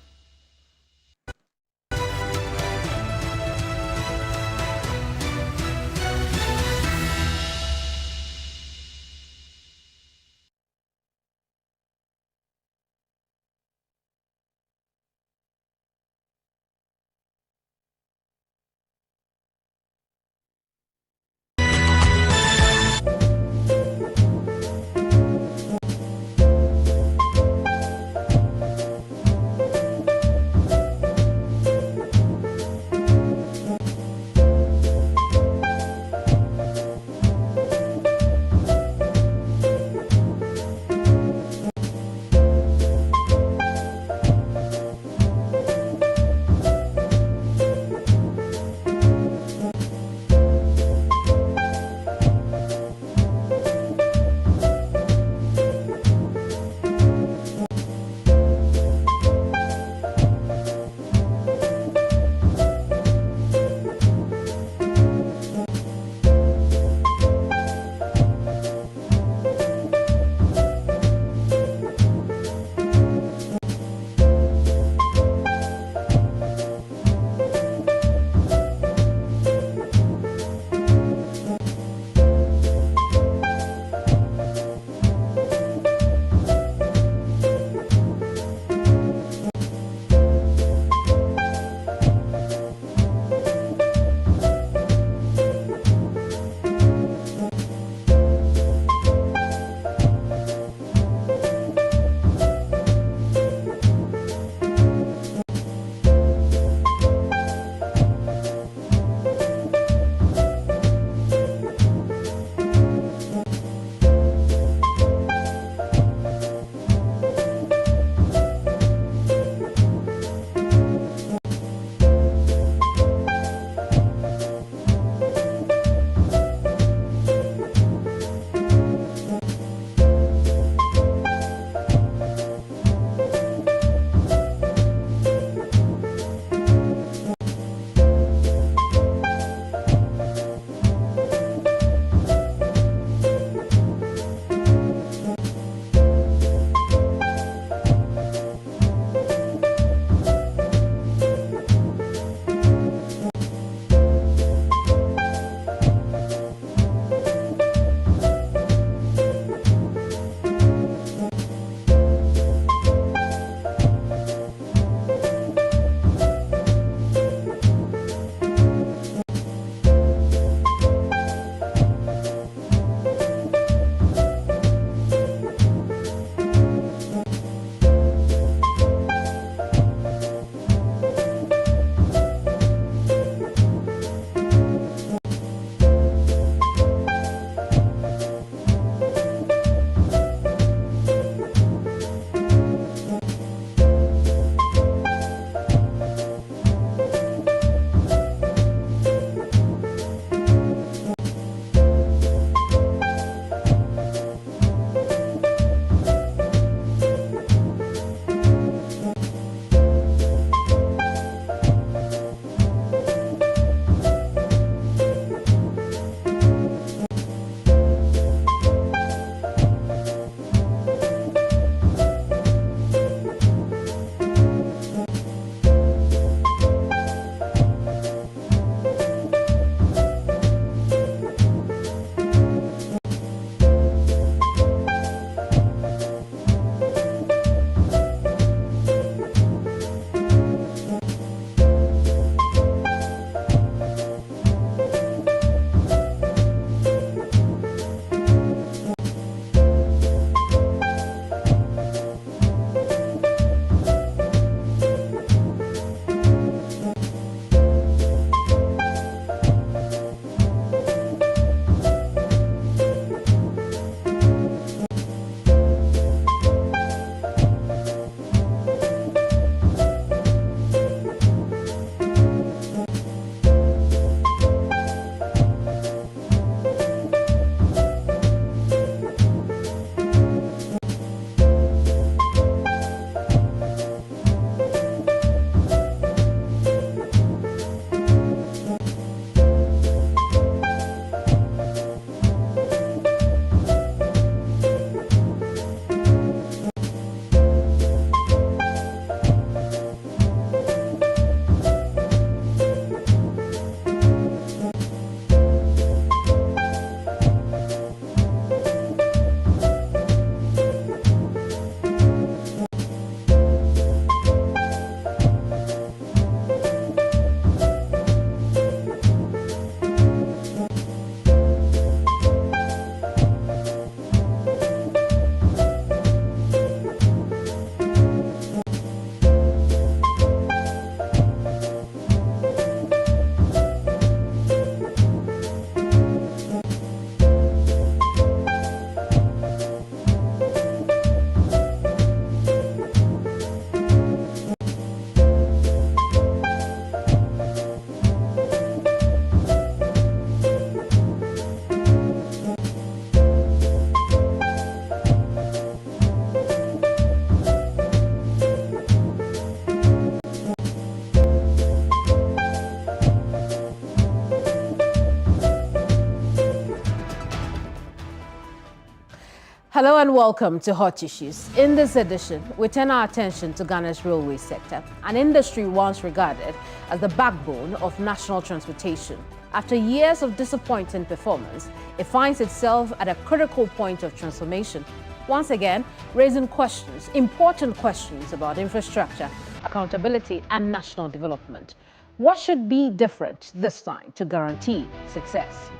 Hello and welcome to Hot Issues. In this edition, we turn our attention to Ghana's railway sector, an industry once regarded as the backbone of national transportation. After years of disappointing performance, it finds itself at a critical point of transformation, once again raising questions, important questions about infrastructure, accountability, and national development. What should be different this time to guarantee success?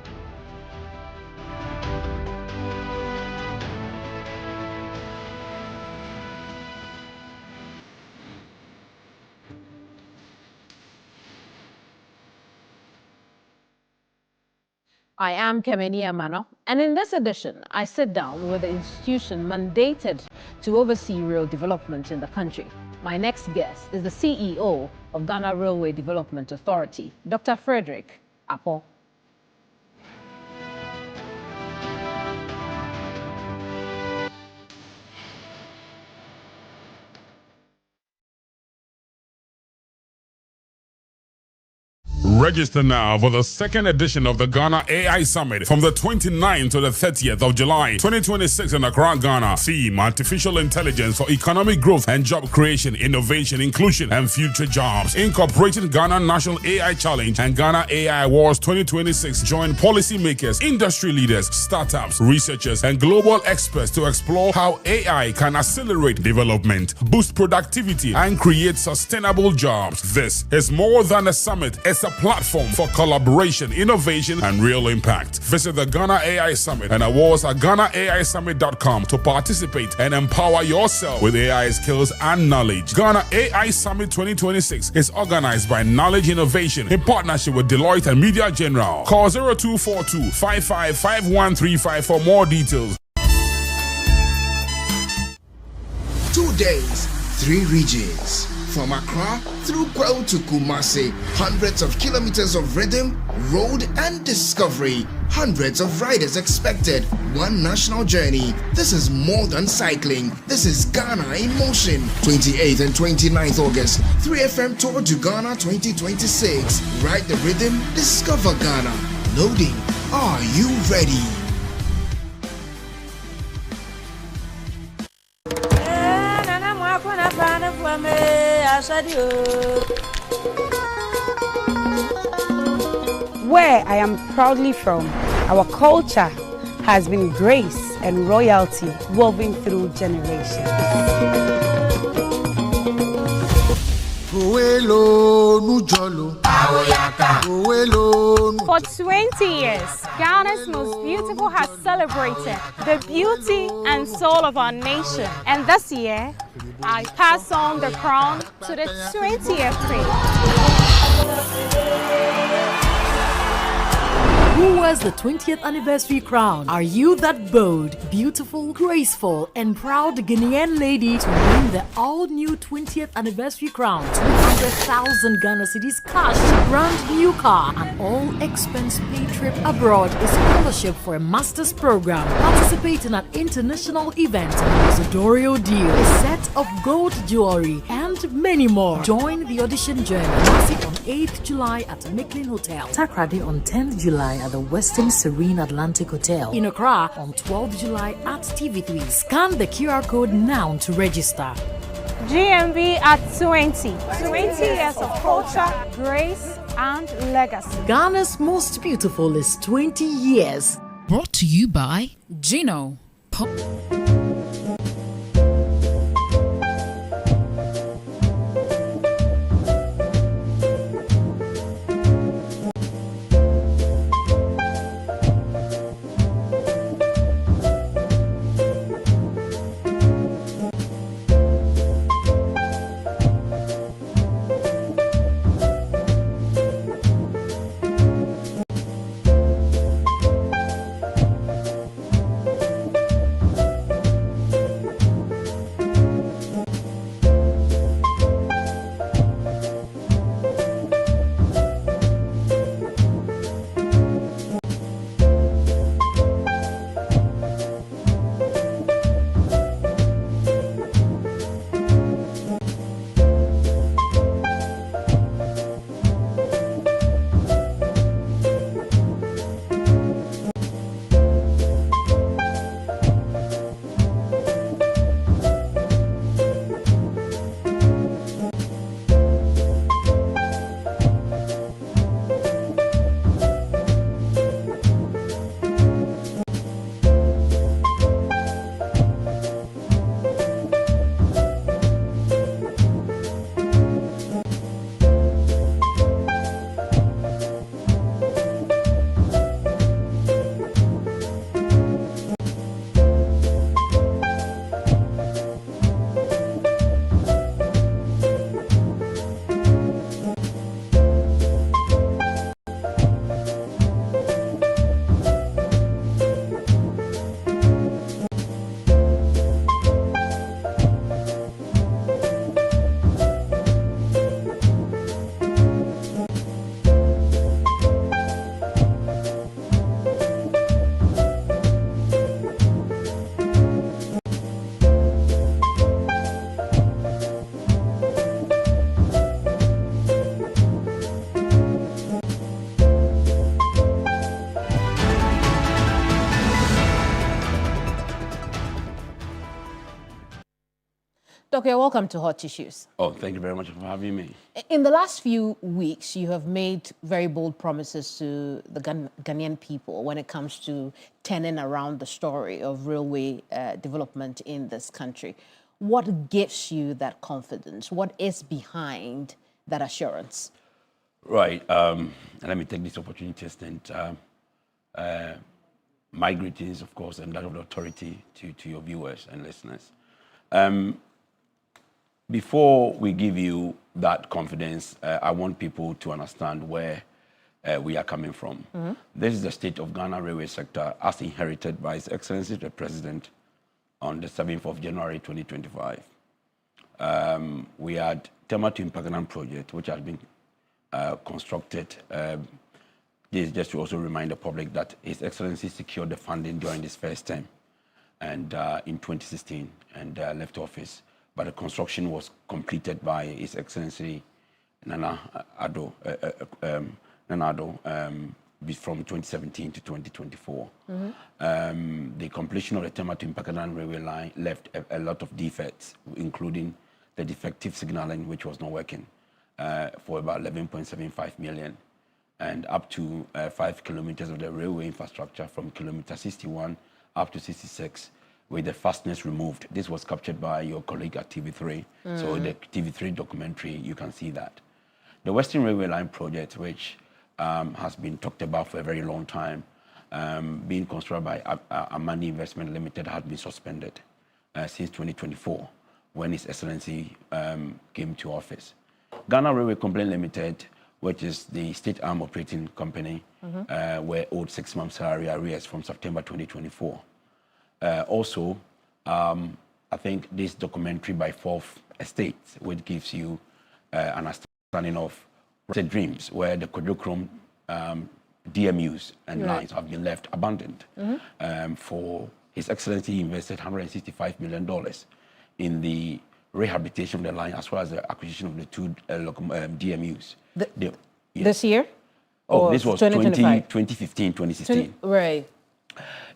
I am Kemeni Amano, and in this edition, I sit down with the institution mandated to oversee rail development in the country. My next guest is the CEO of Ghana Railway Development Authority, Dr. Frederick Apo. Register now for the second edition of the Ghana AI Summit from the 29th to the 30th of July 2026 in Accra, Ghana. Theme: Artificial Intelligence for Economic Growth and Job Creation, Innovation, Inclusion, and Future Jobs. Incorporating Ghana National AI Challenge and Ghana AI Awards 2026. Join policymakers, industry leaders, startups, researchers, and global experts to explore how AI can accelerate development, boost productivity, and create sustainable jobs. This is more than a summit. It's a platform for collaboration, innovation, and real impact. Visit the Ghana AI Summit and awards at GhanaAISummit.com to participate and empower yourself with AI skills and knowledge. Ghana AI Summit 2026 is organized by Knowledge Innovation in partnership with Deloitte and Media General. Call 0242 555135 for more details. 2 days, 3 regions. From Accra through Kwao to Kumasi, hundreds of kilometers of rhythm, road, and discovery. Hundreds of riders expected. One national journey. This is more than cycling. This is Ghana in motion. 28th and 29th August. 3FM Tour to Ghana 2026. Ride the rhythm. Discover Ghana. Loading. Are you ready? Where I am proudly from, our culture has been grace and royalty woven through generations. For 20 years, Ghana's most beautiful has celebrated the beauty and soul of our nation. And this year, I pass on the crown to the 20th queen. Who wears the 20th anniversary crown? Are you that bold, beautiful, graceful, and proud Ghanaian lady to win the all-new 20th anniversary crown? 200,000 Ghana cedis cash, brand new car, and all-expense-paid trip abroad, a scholarship for a master's program, participate in an international event, Zodorio deal, a set of gold jewelry, and many more. Join the audition journey. Visit on 8th July at Miklin Hotel. Takrady on 10th July at the Western Serene Atlantic Hotel. In Accra on 12th July at TV3. Scan the QR code now to register. GMV at 20. 20 years of culture, grace, and legacy. Ghana's most beautiful is 20 years. Brought to you by Gino. Doctor, welcome to Hot Issues. Oh, thank you very much for having me. In the last few weeks, you have made very bold promises to the Ghanaian people when it comes to turning around the story of railway development in this country. What gives you that confidence? What is behind that assurance? Right. Let me take this opportunity to extend my greetings, of course, and that of the authority to your viewers and listeners. Before we give you that confidence, I want people to understand where we are coming from. Mm-hmm. This is the state of Ghana railway sector as inherited by His Excellency the President on the 7th of January 2025. We had Tema to Mpakanan project, which has been constructed. This is just to also remind the public that His Excellency secured the funding during this first term and in 2016 and left office. But the construction was completed by His Excellency Nana Addo from 2017 to 2024. Mm-hmm. The completion of the Tema to Mpakanan railway line left a lot of defects, including the defective signaling, which was not working, for about 11.75 million, and up to 5 kilometers of the railway infrastructure from kilometer 61 up to 66. With the fastness removed. This was captured by your colleague at TV3. So the TV3 documentary, you can see that. The Western Railway Line project, which has been talked about for a very long time, being constructed by Amani Investment Limited, had been suspended since 2024, when His Excellency came to office. Ghana Railway Company Limited, which is the state arm operating company, were owed 6 months salary arrears from September 2024. Also, I think this documentary by Fourth Estate, which gives you an understanding of the dreams, where the Kodjokrom DMUs and lines have been left abandoned. For His Excellency invested $165 million in the rehabilitation of the line as well as the acquisition of the 2 DMUs. This year? Oh, this was 2015, 2016. Right.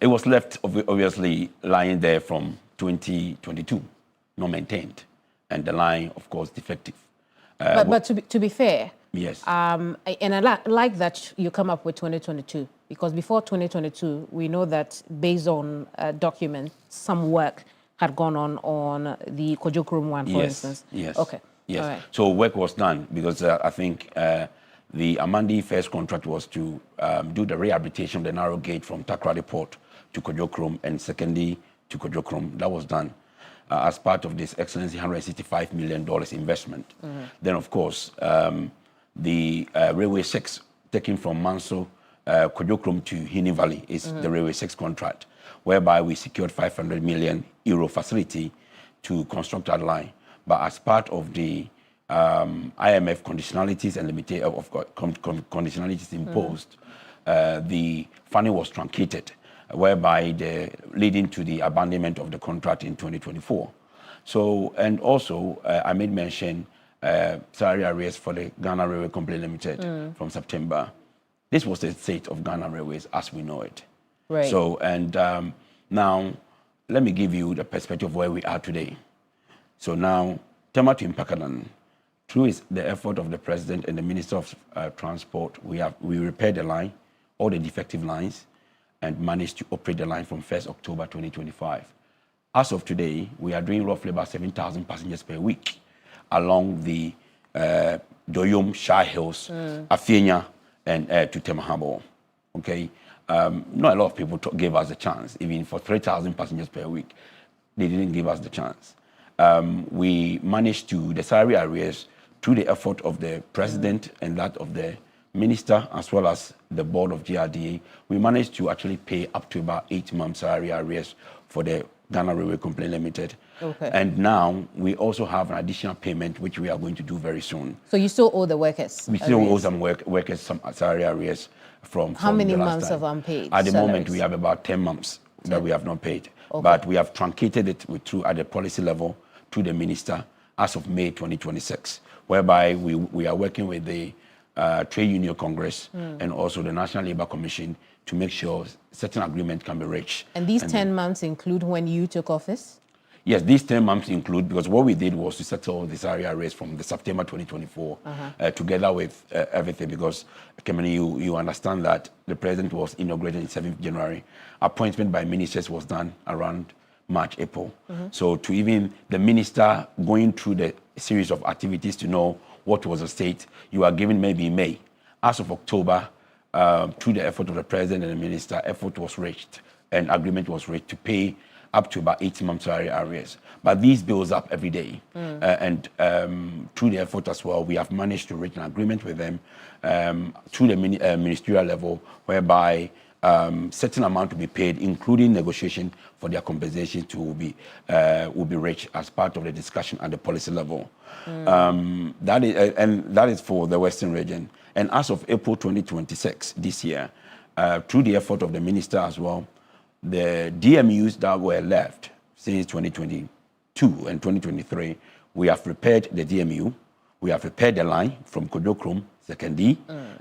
It was left, obviously, lying there from 2022, not maintained. And the line, of course, defective. But to be fair, yes. And I like that you come up with 2022, because before 2022, we know that based on documents, some work had gone on the Kodjokrom one, for instance. Yes. Okay. Yes. All right. So work was done because I think the Amandi first contract was to do the rehabilitation of the narrow gauge from Takoradi Port to Kodjokrom, and secondly to Kodjokrom. That was done as part of this Excellency $165 million investment. Then, of course, the Railway 6 taken from Manso, Kodjokrom to Hini Valley is the Railway 6 contract, whereby we secured €500 million facility to construct that line. But as part of the IMF conditionalities and conditionalities imposed, the funding was truncated, whereby leading to the abandonment of the contract in 2024. So, and also, I made mention salary arrears for the Ghana Railway Company Limited from September. This was the state of Ghana Railways as we know it. Right. So, and now, let me give you the perspective of where we are today. So now, Tema to Mpakanan, through the effort of the President and the Minister of Transport, we repaired the line, all the defective lines, and managed to operate the line from 1st October 2025. As of today, we are doing roughly about 7,000 passengers per week along the Doyum, Shah Hills, Afienya, and to Tema Harbour. Okay, not a lot of people gave us a chance. Even for 3,000 passengers per week, they didn't give us the chance. We managed to, the salary arrears, through the effort of the President and that of the Minister, as well as the board of GRDA, we managed to actually pay up to about 8 months salary arrears for the Ghana Railway Company Limited. Okay. And now we also have an additional payment, which we are going to do very soon. So you still owe the workers? We still owe some workers some salary arrears from How many months time. of unpaid At the salaries? moment, we have about 10 months that we have not paid. Okay. But we have truncated it through at the policy level to the minister as of May 2026, whereby we are working with the Trade Union Congress and also the National Labour Commission to make sure certain agreement can be reached. And these 10 months include when you took office? Yes, these 10 months include, because what we did was to settle this area race from the September 2024 together with everything, because Kemeni, you understand that the president was inaugurated in 7th January. Appointment by ministers was done around March, April. So to even the minister going through the series of activities to know what was the state, you are given maybe May. As of October, through the effort of the president and the minister, effort was reached, and agreement was reached to pay up to about 18 months salary arrears. But these bills up every day. And through the effort as well, we have managed to reach an agreement with them through the ministerial level, whereby certain amount to be paid, including negotiation for their compensation will be reached as part of the discussion at the policy level. That is for the Western region. And as of April 2026, this year, through the effort of the minister as well, the DMUs that were left since 2022 and 2023, we have repaired the DMU, we have repaired the line from Kojokrom, Second D,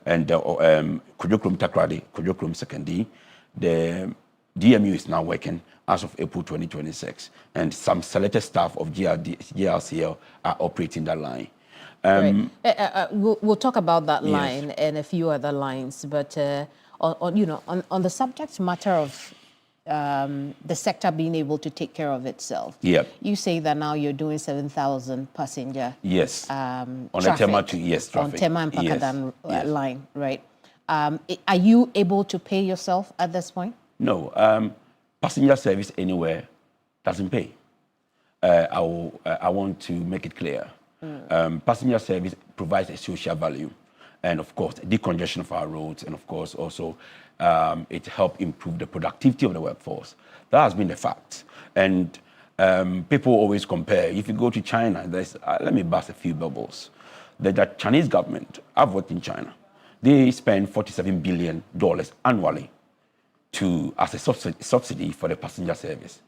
and Kojokrom Takrady, Kojokrom Second D. The DMU is now working as of April 2026, and some selected staff of GRCL are operating that line. We'll talk about that line and a few other lines, but on the subject matter of the sector being able to take care of itself. You say that now you're doing 7,000 passenger. On the Tema to traffic. On Tema and Pakadan line, right? Are you able to pay yourself at this point? No. Passenger service anywhere doesn't pay. I want to make it clear. Passenger service provides a social value, and of course, decongestion of our roads, and of course also it helps improve the productivity of the workforce. That has been the fact. And people always compare. If you go to China, there's, let me bust a few bubbles. The Chinese government, I've worked in China, they spend $47 billion annually as a subsidy for the passenger service.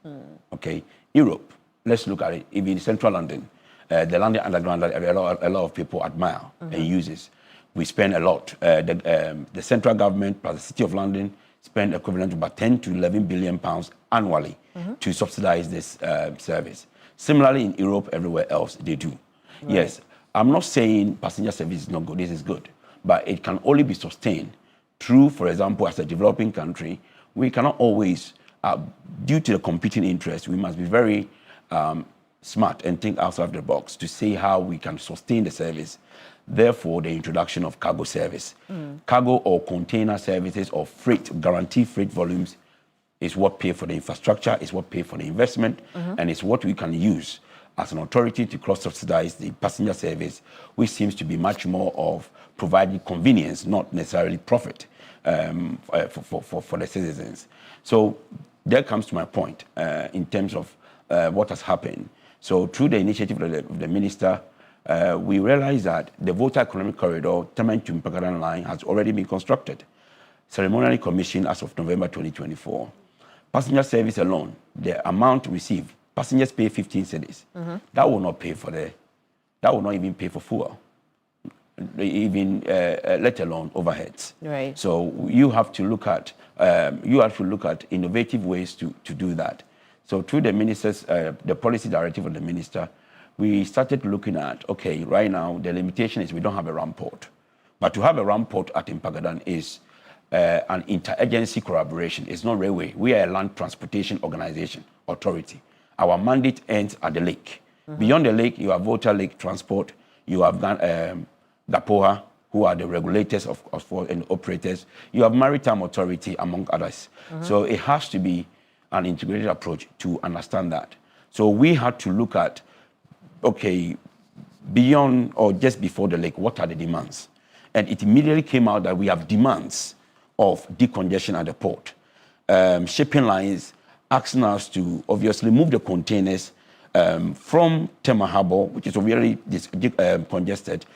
Okay, Europe, let's look at it. Even in central London, the London Underground, a lot of people admire and uses. We spend a lot. The central government plus the City of London spend equivalent to about 10 to 11 billion pounds annually to subsidize this service. Similarly, in Europe, everywhere else, they do. Yes, I'm not saying passenger service is not good. This is good. But it can only be sustained through, for example, as a developing country, we cannot always, due to the competing interests, we must be very smart and think outside the box to see how we can sustain the service. Therefore, the introduction of cargo service. Cargo or container services or freight, guaranteed freight volumes is what pay for the infrastructure, is what pay for the investment, and it's what we can use as an authority to cross-subsidize the passenger service, which seems to be much more of providing convenience, not necessarily profit for the citizens. So that comes to my point in terms of what has happened. So through the initiative of the minister, we realized that the Volta Economic Corridor, Tema to Mpakadan line, has already been constructed. Ceremonially commissioned as of November 2024. Passenger service alone, the amount received, passengers pay 15 cedis. That will not pay for that will not even pay for fuel, even let alone overheads. Right. So you have to look at innovative ways to do that. So through the minister's, the policy directive of the minister, we started looking at, okay, right now the limitation is we don't have a RAM port. But to have a RAM port at Mpakadan is an interagency collaboration. It's not railway. We are a land transportation organization, authority. Our mandate ends at the lake. Beyond the lake, you have Volta Lake Transport, you have GAPOA, who are the regulators and operators. You have Maritime Authority, among others. So it has to be an integrated approach to understand that. So we had to look at, okay, beyond or just before the lake, what are the demands? And it immediately came out that we have demands of decongestion at the port. Shipping lines asking us to obviously move the containers from Tema Harbour, which is already congested,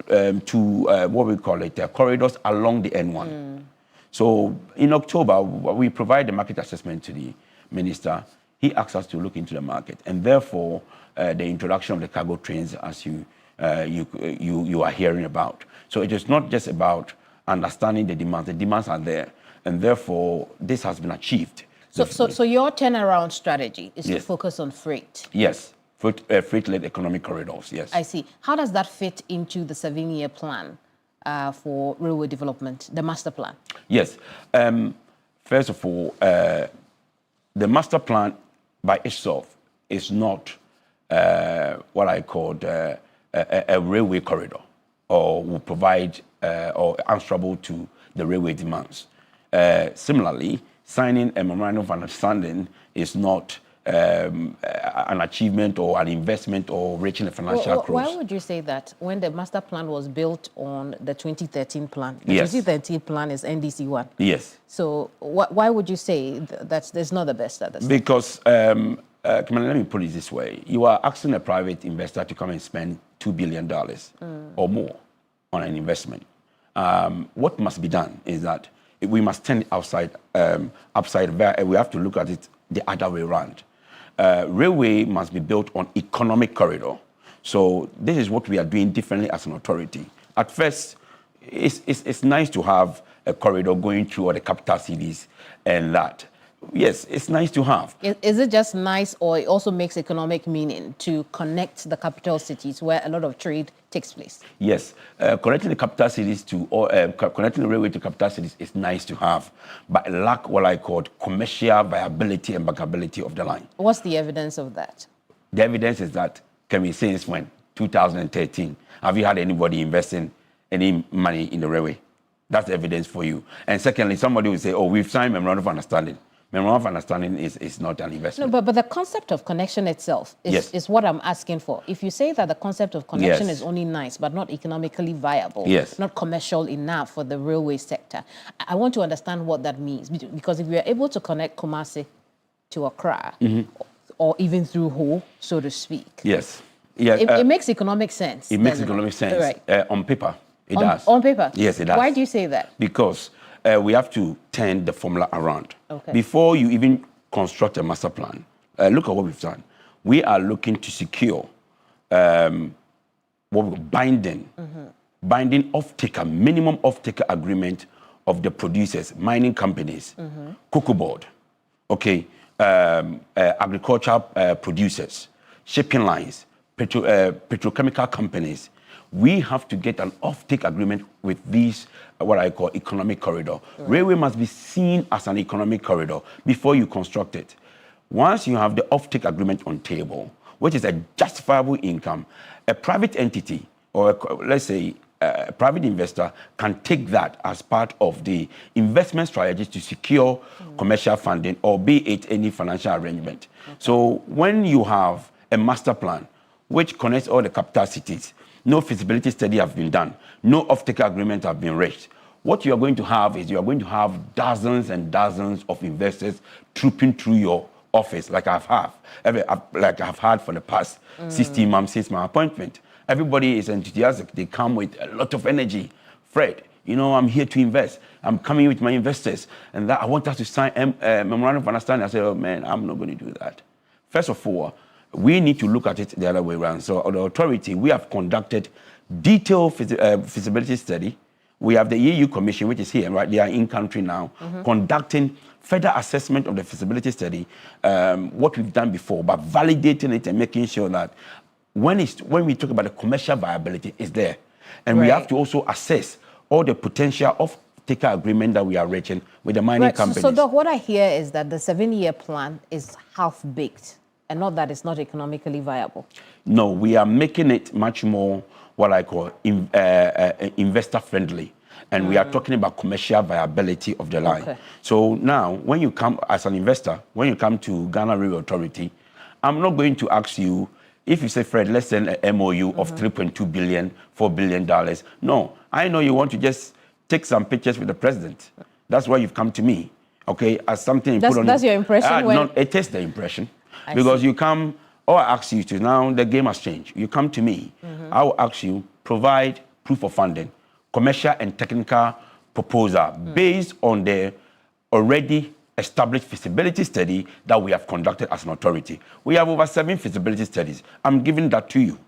to what we call it, corridors along the N1. So in October, we provide the market assessment to the minister. He asked us to look into the market, and therefore the introduction of the cargo trains, as you are hearing about. So it is not just about understanding the demands. The demands are there, and therefore this has been achieved So your turnaround strategy is to focus on freight. Yes, freight-led economic corridors. Yes. I see. How does that fit into the 7-year plan for railway development, the master plan? Yes. First of all, the master plan by itself is not what I call a railway corridor, or will provide or answerable to the railway demands. Similarly, signing a memorandum of understanding is not an achievement or an investment or reaching a financial close. Why would you say that when the master plan was built on the 2013 plan? The Yes. 2013 plan is NDC 1. Yes. So why would you say that there's not the best at this? Because, let me put it this way. You are asking a private investor to come and spend $2 billion or more on an investment. What must be done is that we must turn it upside. We have to look at it the other way around. Railway must be built on economic corridor. So this is what we are doing differently as an authority. At first, it's nice to have a corridor going through all the capital cities and that. Yes, it's nice to have. Is it just nice, or it also makes economic meaning to connect the capital cities where a lot of trade takes place? Yes, connecting the capital cities connecting the railway to capital cities is nice to have, but it lack what I call commercial viability and bankability of the line. What's the evidence of that? The evidence is that, can we say since when? 2013. Have you had anybody investing any money in the railway? That's evidence for you. And secondly, somebody will say, oh, we've signed memorandum of understanding. Memorandum of understanding is not an investment. No, but the concept of connection itself is what I'm asking for. If you say that the concept of connection is only nice, but not economically viable, not commercial enough for the railway sector, I want to understand what that means. Because if we are able to connect Kumasi to Accra, or even through Ho, so to speak, yes, yeah, it makes economic sense. It makes economic sense. Right. On paper, it does. On paper? Yes, it does. Why do you say that? Because we have to turn the formula around. Okay. Before you even construct a master plan, look at what we've done. We are looking to secure binding off-taker, minimum off-taker agreement of the producers, mining companies, cocoa board, agricultural producers, shipping lines, petrochemical companies. We have to get an off-take agreement with these, what I call economic corridor. Right. Railway must be seen as an economic corridor before you construct it. Once you have the off-take agreement on table, which is a justifiable income, a private entity, or let's say a private investor, can take that as part of the investment strategy to secure commercial funding, or be it any financial arrangement. Okay. So when you have a master plan, which connects all the capital cities, no feasibility study have been done, no off-taker agreement have been reached, what you are going to have is you are going to have dozens and dozens of investors trooping through your office, like I've had for the past 16 months since my appointment. Everybody is enthusiastic. They come with a lot of energy. Fred, I'm here to invest. I'm coming with my investors, and that I want us to sign a memorandum of understanding. I said, oh man, I'm not going to do that. First of all, we need to look at it the other way around. So, the authority, we have conducted detailed feasibility study. We have the EU Commission, which is here, right? They are in country now, conducting further assessment of the feasibility study, what we've done before, but validating it and making sure that when we talk about the commercial viability, it's there. And we have to also assess all the potential of taker agreement that we are reaching with the mining companies. So, Doc, what I hear is that the 7-year plan is half-baked, and not that it's not economically viable. No, we are making it much more what I call investor-friendly. And we are talking about commercial viability of the line. Okay. So now, when you come as an investor, when you come to Ghana Railway Authority, I'm not going to ask you, if you say, Fred, let's send an MOU of $3.2 billion, $4 billion. No, I know you want to just take some pictures with the president. That's why you've come to me, as something you put on. That's your impression? No, it is the impression. Because you come, all I ask you to, now the game has changed. You come to me, I will ask you, provide proof of funding, commercial and technical proposal based on the already established feasibility study that we have conducted as an authority. We have over 7 feasibility studies. I'm giving that to you.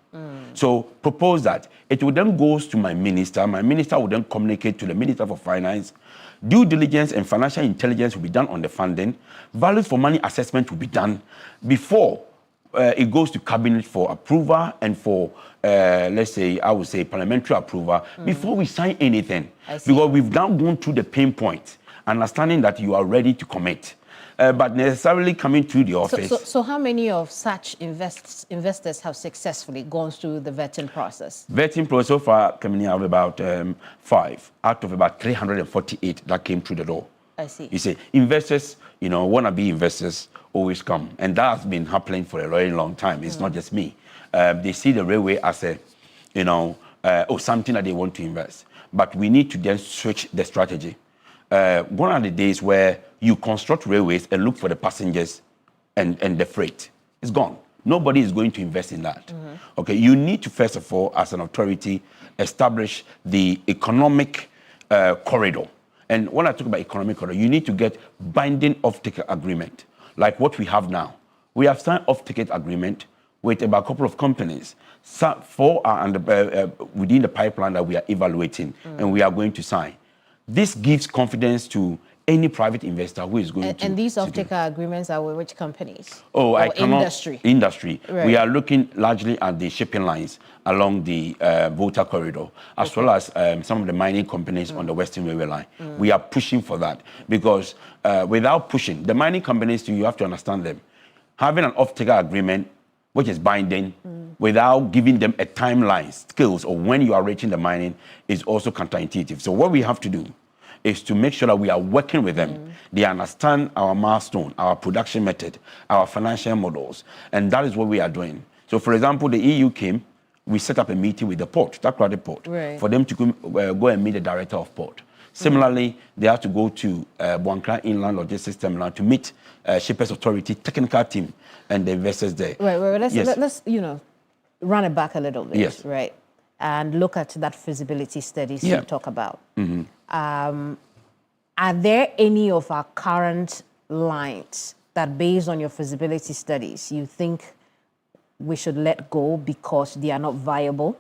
So propose that. It will then goes to my minister. My minister will then communicate to the Minister for Finance. Due diligence and financial intelligence will be done on the funding. Values for money assessment will be done before it goes to cabinet for approval and for, let's say, I would say parliamentary approval before we sign anything. Because we've now gone through the pain point, understanding that you are ready to commit. But necessarily coming to the office. So how many of such investors have successfully gone through the vetting process? Vetting process so far coming out about 5 out of about 348 that came through the door. I see. You see, investors, wanna-be investors always come. And that has been happening for a very long time. It's not just me. They see the railway as a, something that they want to invest. But we need to then switch the strategy. Gone are the days where you construct railways and look for the passengers and the freight. It's gone. Nobody is going to invest in that. Okay, you need to, first of all, as an authority, establish the economic corridor. And when I talk about economic corridor, you need to get binding off-ticket agreement, like what we have now. We have signed off-ticket agreement with about a couple of companies. 4 are within the pipeline that we are evaluating and we are going to sign. This gives confidence to any private investor who is going to... And these off-taker agreements are with which companies? Oh, I cannot... Industry? Industry. Right. We are looking largely at the shipping lines along the Volta corridor, as well as some of the mining companies on the Western Railway line. We are pushing for that because without pushing, the mining companies, you have to understand them. Having an off-taker agreement, which is binding, without giving them a timeline, skills, or when you are reaching the mining, is also counterintuitive. So what we have to do is to make sure that we are working with them. They understand our milestone, our production method, our financial models, and that is what we are doing. So, for example, the EU came, we set up a meeting with the port, Takoradi Port, for them to go and meet the director of port. Similarly, they have to go to Buankra Inland Logistics Terminal to meet Shippers Authority technical team and the investors there. Right. Let's run it back a little bit, right? And look at that feasibility studies you talk about. Are there any of our current lines that, based on your feasibility studies, you think we should let go because they are not viable?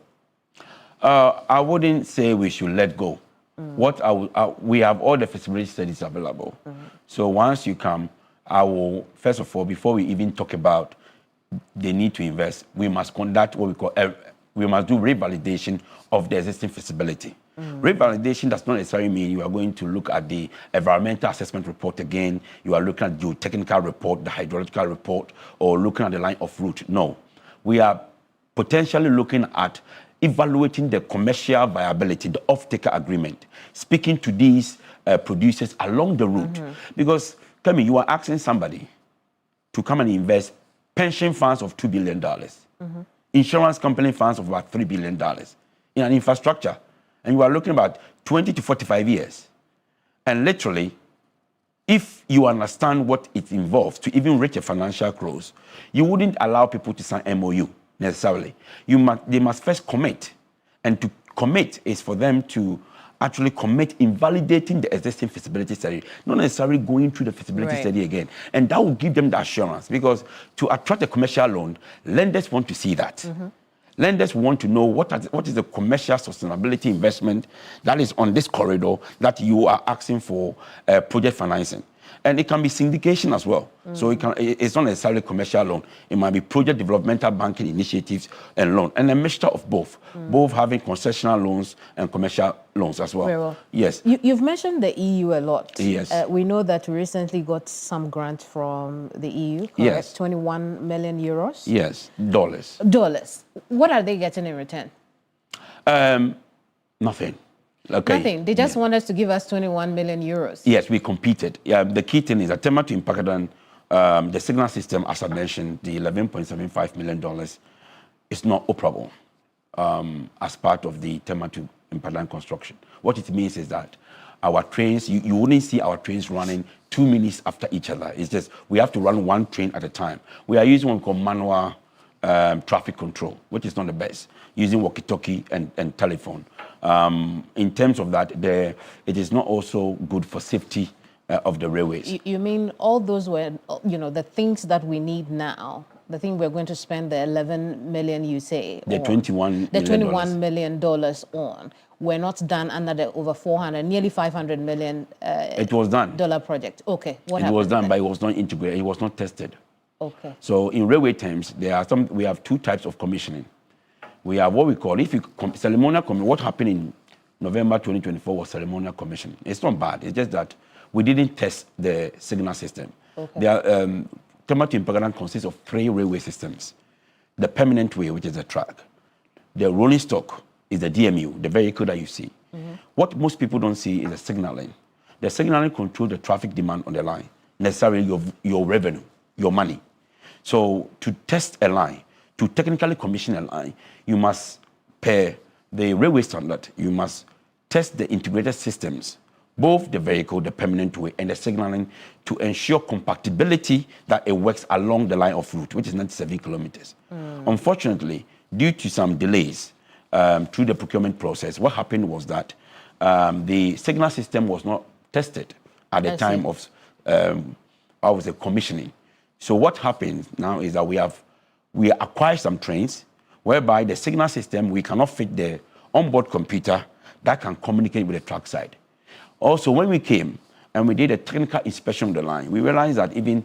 I wouldn't say we should let go. We have all the feasibility studies available. So once you come, I will, first of all, before we even talk about the need to invest, we must conduct what we call, we must do revalidation of the existing feasibility. Revalidation does not necessarily mean you are going to look at the environmental assessment report again, you are looking at the geotechnical report, the hydrological report, or looking at the line of route. No. We are potentially looking at evaluating the commercial viability, the off-taker agreement, speaking to these producers along the route. Because, tell me, you are asking somebody to come and invest pension funds of $2 billion, insurance company funds of about $3 billion in an infrastructure. And you are looking about 20 to 45 years. And literally, if you understand what it involves to even reach a financial close, you wouldn't allow people to sign MOU necessarily. They must first commit. And to commit is for them to actually commit in validating the existing feasibility study, not necessarily going through the feasibility study again. And that will give them the assurance, because to attract a commercial loan, lenders want to see that. Lenders want to know what is the commercial sustainability investment that is on this corridor that you are asking for project financing. And it can be syndication as well. So it's not necessarily commercial loan. It might be project developmental banking initiatives and loan, and a mixture of both, both having concessional loans and commercial loans as well. Very well. Yes. You've mentioned the EU a lot. Yes. We know that we recently got some grant from the EU, correct? Yes. 21 million euros? Yes, dollars. Dollars. What are they getting in return? Nothing. Okay. Nothing. They just want us to give us 21 million euros. Yes, we competed. The key thing is that Tema to Impact, the signal system, as I mentioned, the $11.75 million is not operable as part of the Tema to Impact construction. What it means is that our trains, you wouldn't see our trains running 2 minutes after each other. It's just we have to run one train at a time. We are using one called manual traffic control, which is not the best, using walkie-talkie and telephone. In terms of that, it is not also good for safety of the railways. You mean all those were, the things that we need now the thing we're going to spend the 11 million, you say, The on, 21 the million 21 million dollars on, were not done under the over 400, nearly 500 million it was done. dollar project. Okay, what It happened? was done, then? but it was not integrated. It was not tested. Okay. So in railway terms, we have two types of commissioning. We have what we call, ceremonial commissioning. What happened in November 2024 was ceremonial commissioning. It's not bad. It's just that we didn't test the signal system. Okay. Tema to Mpakadan consists of 3 railway systems. The permanent way, which is the track. The rolling stock is the DMU, the vehicle that you see. What most people don't see is the signaling. The signaling controls the traffic demand on the line, necessarily your revenue, your money. So to test a line, to technically commission a line, you must, per the railway standard, you must test the integrated systems, both the vehicle, the permanent way, and the signaling, to ensure compatibility that it works along the line of route, which is 97 kilometers. Unfortunately, due to some delays through the procurement process, what happened was that the signal system was not tested at the time of commissioning. So what happens now is that we acquired some trains whereby the signal system, we cannot fit the onboard computer that can communicate with the track side. Also, when we came and we did a technical inspection of the line, we realized that even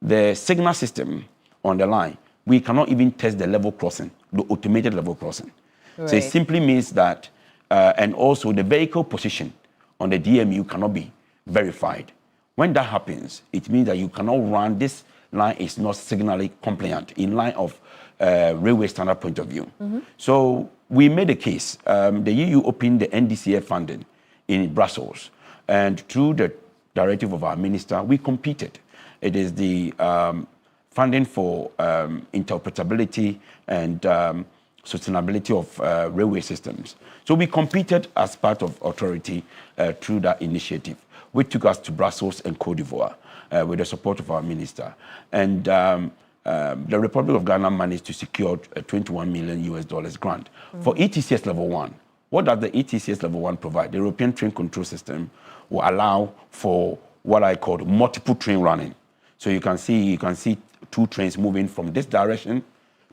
the signal system on the line, we cannot even test the level crossing, the automated level crossing. Right. So it simply means that, and also the vehicle position on the DMU cannot be verified. When that happens, it means that you cannot run, this line is not signally compliant in line of railway standard point of view. So we made a case. The EU opened the NDCF funding in Brussels, and through the directive of our minister, we competed. It is the funding for interpretability and sustainability of railway systems. So we competed as part of authority through that initiative, which took us to Brussels and Cote d'Ivoire with the support of our minister. And the Republic of Ghana managed to secure a $21 million US grant for ETCS Level 1. What does the ETCS Level 1 provide? The European Train Control System will allow for what I call multiple train running. So you can see 2 trains moving from this direction,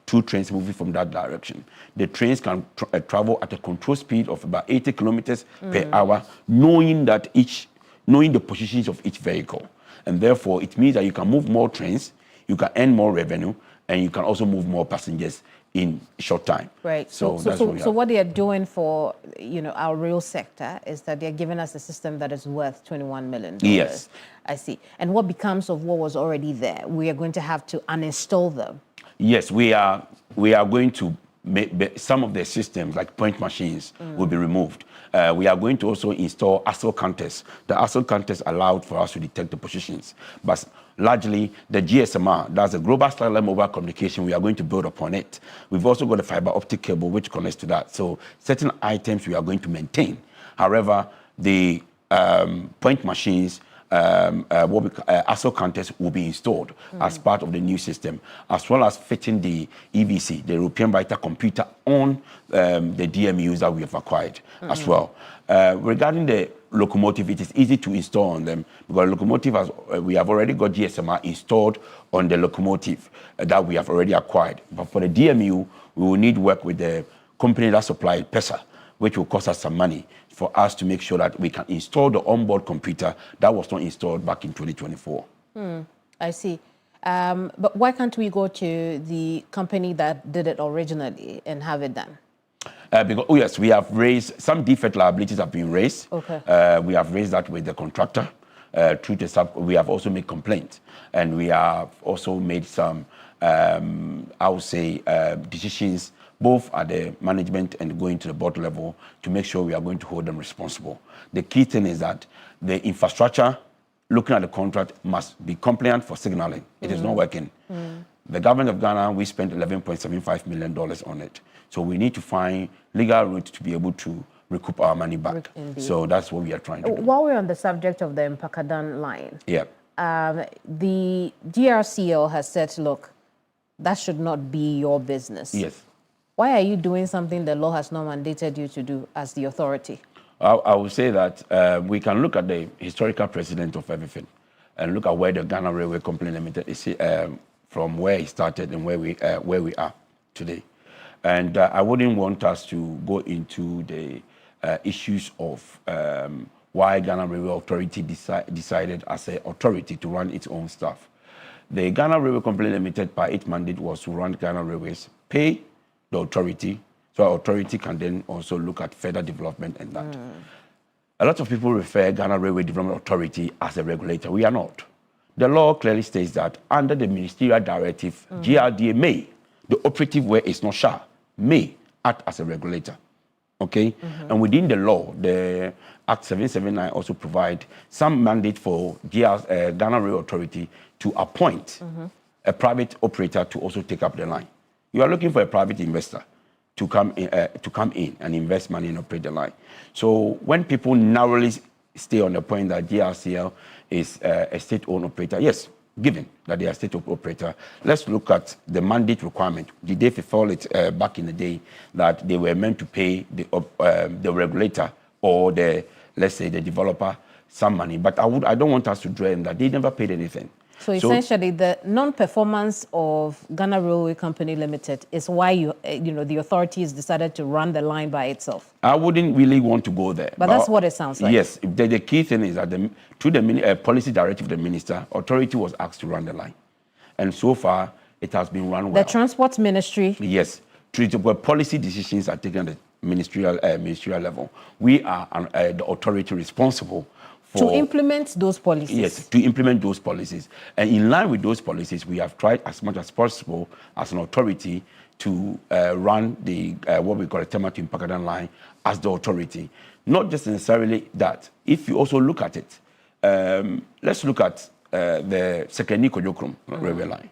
2 trains moving from that direction. The trains can travel at a control speed of about 80 kilometers per hour, knowing the positions of each vehicle. And therefore, it means that you can move more trains, you can earn more revenue, and you can also move more passengers in a short time. Right. So what they are doing for our rail sector is that they're giving us a system that is worth $21 million. Yes. I see. And what becomes of what was already there? We are going to have to uninstall them. Yes, we are going to make some of the systems, like point machines, will be removed. We are going to also install ASIL counters. The ASIL counters allowed for us to detect the positions. But largely, the GSMR, that's a global satellite mobile communication, we are going to build upon it. We've also got a fiber optic cable which connects to that. So certain items we are going to maintain. However, the point machines, ASIL counters will be installed as part of the new system, as well as fitting the EVC, the European Vital Computer, on the DMUs that we have acquired as well. Regarding the locomotive, it is easy to install on them because locomotive, we have already got GSMR installed on the locomotive that we have already acquired. But for the DMU, we will need work with the company that supplied PESA, which will cost us some money for us to make sure that we can install the onboard computer that was not installed back in 2024. I see. But why can't we go to the company that did it originally and have it done? Because, yes, we have raised, some defect liabilities have been raised. Okay. We have raised that with the contractor. Through the we have also made complaints. And we have also made some, I would say, decisions both at the management and going to the board level to make sure we are going to hold them responsible. The key thing is that the infrastructure, looking at the contract, must be compliant for signaling. It is not working. The government of Ghana, we spent $11.75 million on it. So we need to find legal route to be able to recoup our money back. So that's what we are trying to do. While we're on the subject of the Mpakadan line, Yeah. The DRCL has said, look, that should not be your business. Yes. Why are you doing something the law has not mandated you to do as the authority? I would say that we can look at the historical precedent of everything and look at where the Ghana Railway Company Limited is from where he started and where we are today. And I wouldn't want us to go into the issues of why Ghana Railway Authority decided as an authority to run its own stuff. The Ghana Railway Company Limited, by its mandate, was to run Ghana Railways, pay the authority, so our authority can then also look at further development and that. A lot of people refer Ghana Railway Development Authority as a regulator. We are not. The law clearly states that under the ministerial directive, GRDA may, the operative word is not shall, may act as a regulator. Okay? And within the law, the Act 779 also provide some mandate for Ghana Railway Authority to appoint a private operator to also take up the line. You are looking for a private investor to come in and invest money and operate the line. So when people narrowly stay on the point that GRCL is a state-owned operator, yes, given that they are state-owned operator, let's look at the mandate requirement. Did they fulfill it back in the day that they were meant to pay the regulator or let's say the developer some money? But I don't want us to dwell on that. They never paid anything. So essentially, the non-performance of Ghana Railway Company Limited is why the authorities decided to run the line by itself. I wouldn't really want to go there. But that's what it sounds like. Yes, the key thing is that through the policy directive of the minister, authority was asked to run the line, and so far it has been run well. The Transport Ministry. Yes, policy decisions are taken at the ministerial level. We are the authority responsible to implement those policies. Yes, to implement those policies. And in line with those policies, we have tried as much as possible as an authority to run the what we call a Tema to Mpakadan line as the authority. Not just necessarily that. If you also look at it, let's look at the Sekeni Kojokrom railway line.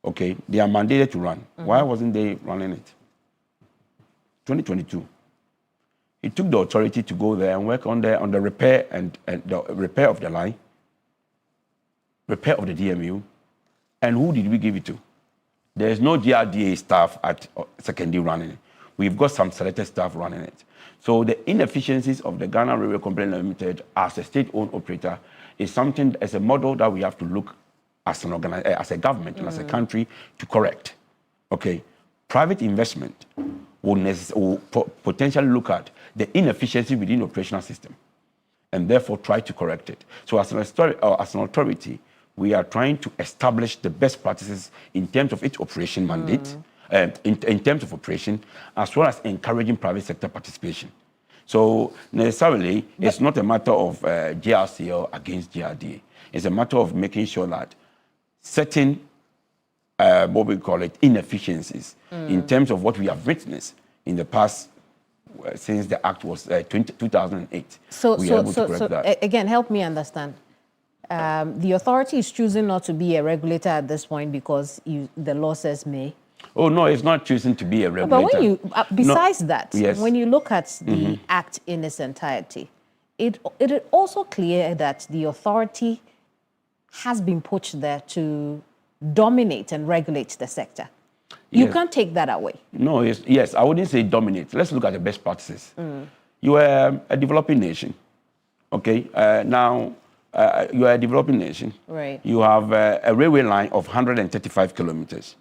Okay, they are mandated to run. Why wasn't they running it? 2022. It took the authority to go there and work on the repair and the repair of the line, repair of the DMU, and who did we give it to? There is no GRDA staff at Secondary running it. We've got some selected staff running it. So the inefficiencies of the Ghana Railway Company Limited as a state-owned operator is something as a model that we have to look as as a government and as a country to correct. Okay, private investment will potentially look at the inefficiency within the operational system and therefore try to correct it. So as an authority, we are trying to establish the best practices in terms of its operation mandate, in terms of operation, as well as encouraging private sector participation. So necessarily, it's not a matter of GRCL against GRDA. It's a matter of making sure that certain what we call it, inefficiencies in terms of what we have witnessed in the past since the Act was 2008. So that. Again, help me understand. The authority is choosing not to be a regulator at this point because the law says may. Oh, no, it's not choosing to be a regulator. But when you, besides that, yes. when you look at the Act in its entirety, it is also clear that the authority has been put there to dominate and regulate the sector. You can't take that away. No, yes, I wouldn't say dominate. Let's look at the best practices. You are a developing nation, okay? Now, you are a developing nation. Right. You have a railway line of 135 kilometers,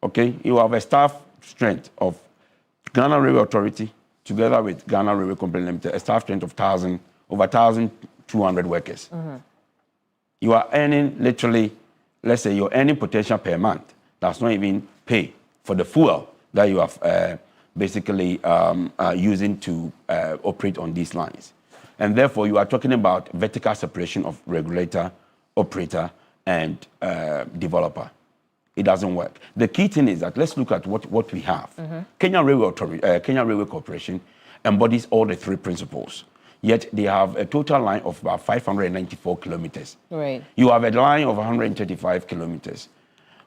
okay? You have a staff strength of Ghana Railway Authority together with Ghana Railway Company Limited, a staff strength of over 1,200 workers. You are earning literally, let's say you're earning potential per month. That's not even pay for the fuel that you have basically using to operate on these lines. And therefore, you are talking about vertical separation of regulator, operator, and developer. It doesn't work. The key thing is that let's look at what we have. Kenya Railway Authority, Kenya Railway Corporation embodies all the three principles. Yet they have a total line of about 594 kilometers. Right. You have a line of 135 kilometers.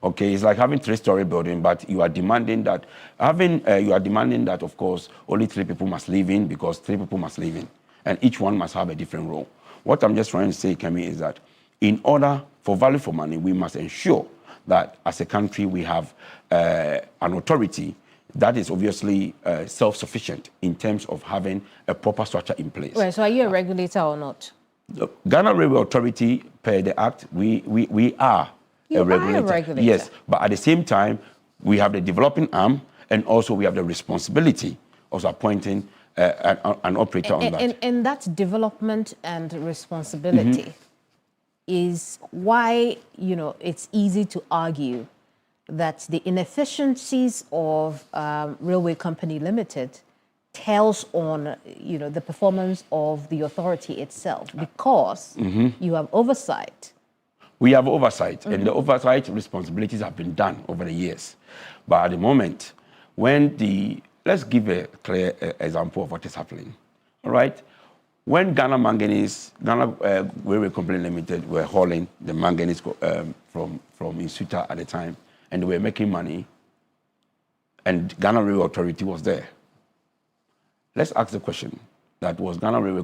Okay, it's like having three-story building, but you are demanding that of course only 3 people must live in because 3 people must live in, and each one must have a different role. What I'm just trying to say, Kemi, is that in order for value for money, we must ensure that as a country we have an authority that is obviously self-sufficient in terms of having a proper structure in place. Right, so are you a regulator or not? The Ghana Railway Authority, per the Act, we are a regulator. Yes, but at the same time, we have the developing arm, and also we have the responsibility of appointing an operator on that. And that development and responsibility is why, you know, it's easy to argue that the inefficiencies of Railway Company Limited tells on, you know, the performance of the authority itself, because you have oversight. We have oversight, and the oversight responsibilities have been done over the years. But at the moment, when let's give a clear example of what is happening. All right, when Ghana Railway Company Limited were hauling the manganese from Insuta at the time, and they were making money, and Ghana Railway Authority was there. Let's ask the question: that was Ghana Railway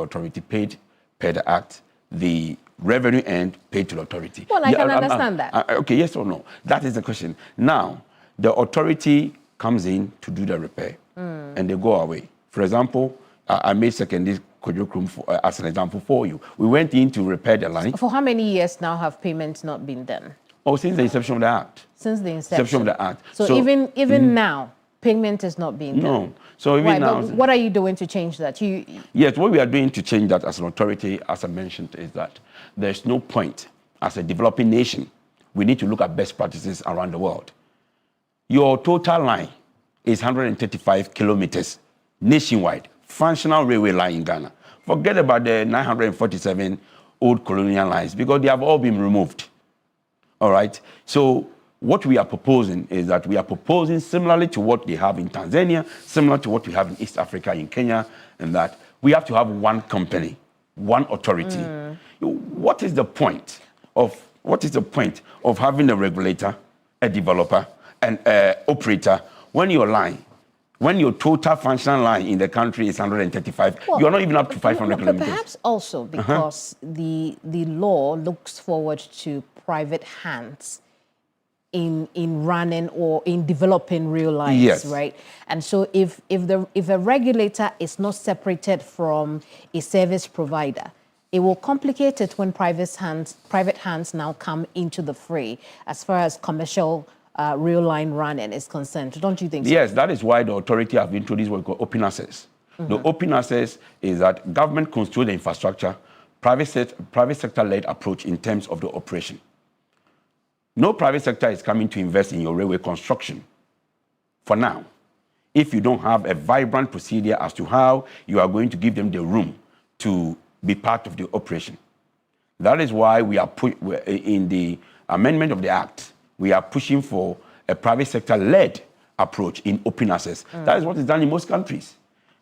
Authority paid per the Act, the revenue end paid to the authority? Well, I can understand that. Okay, yes or no? That is the question. Now, the authority comes in to do the repair, and they go away. For example, I made secondary Kojo as an example for you. We went in to repair the line. For how many years now have payments not been done? Oh, since the inception of the Act. Since the inception of the Act. So even now, payment is not being done? No. So even now... But what are you doing to change that? Yes, what we are doing to change that as an authority, as I mentioned, is that there's no point as a developing nation. We need to look at best practices around the world. Your total line is 135 kilometers nationwide, functional railway line in Ghana. Forget about the 947 old colonial lines, because they have all been removed. All right? So what we are proposing is that we are proposing similarly to what they have in Tanzania, similar to what we have in East Africa, in Kenya, and that we have to have one company, one authority. What is the point of having a regulator, a developer, an operator when your total functional line in the country is 135? Well, you're not even up to 500 kilometers. Perhaps also because the law looks forward to private hands in running or in developing rail lines, right? And so if a regulator is not separated from a service provider, it will complicate it when private hands now come into the fray as far as commercial rail line running is concerned. Don't you think so? Yes, that is why the authority have introduced what we call open access. The open access is that government controls the infrastructure, private sector-led approach in terms of the operation. No private sector is coming to invest in your railway construction for now, if you don't have a vibrant procedure as to how you are going to give them the room to be part of the operation. That is why we are in the amendment of the Act, we are pushing for a private sector-led approach in open access. That is what is done in most countries.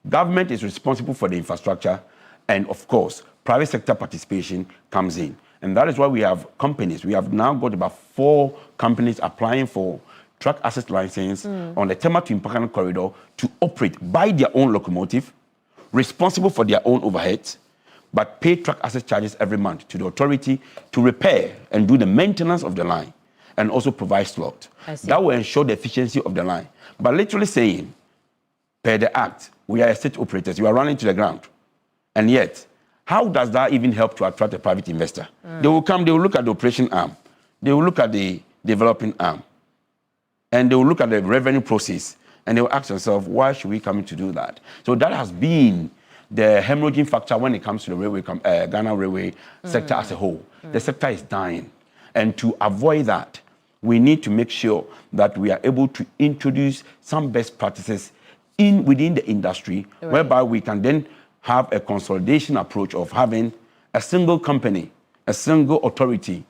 Government is responsible for the infrastructure, and of course, private sector participation comes in. And that is why we have companies. We have now got about 4 companies applying for track access license on the Tema to Mpakana corridor to operate by their own locomotive, responsible for their own overheads, but pay track access charges every month to the authority to repair and do the maintenance of the line, and also provide slot. That will ensure the efficiency of the line. But literally saying, per the Act, we are state operators, you are running to the ground. And yet, how does that even help to attract a private investor? They will come, they will look at the operation arm, they will look at the developing arm, and they will look at the revenue process, and they will ask themselves, why should we come in to do that? So that has been the hemorrhaging factor when it comes to the railway, Ghana railway sector as a whole. The sector is dying. And to avoid that, we need to make sure that we are able to introduce some best practices within the industry, whereby we can then have a consolidation approach of having a single company, a single authority,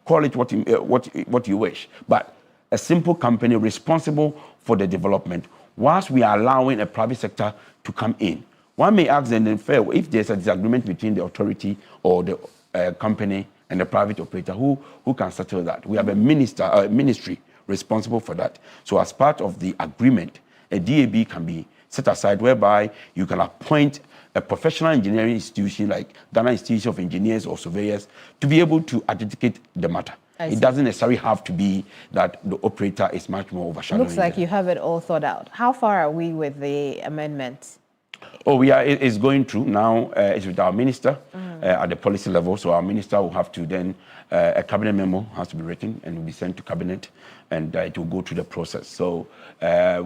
call it what you wish, but a simple company responsible for the development, whilst we are allowing a private sector to come in. One may ask then, if there's a disagreement between the authority or the company and the private operator, who can settle that? We have a ministry responsible for that. So as part of the agreement, a DAB can be set aside whereby you can appoint a professional engineering institution like Ghana Institute of Engineers or Surveyors to be able to adjudicate the matter. It doesn't necessarily have to be that the operator is much more overshadowing. Looks like you have it all thought out. How far are we with the amendment? Oh, it's going through now. It's with our minister at the policy level. So our minister will have to then, a cabinet memo has to be written and will be sent to cabinet, and it will go through the process. So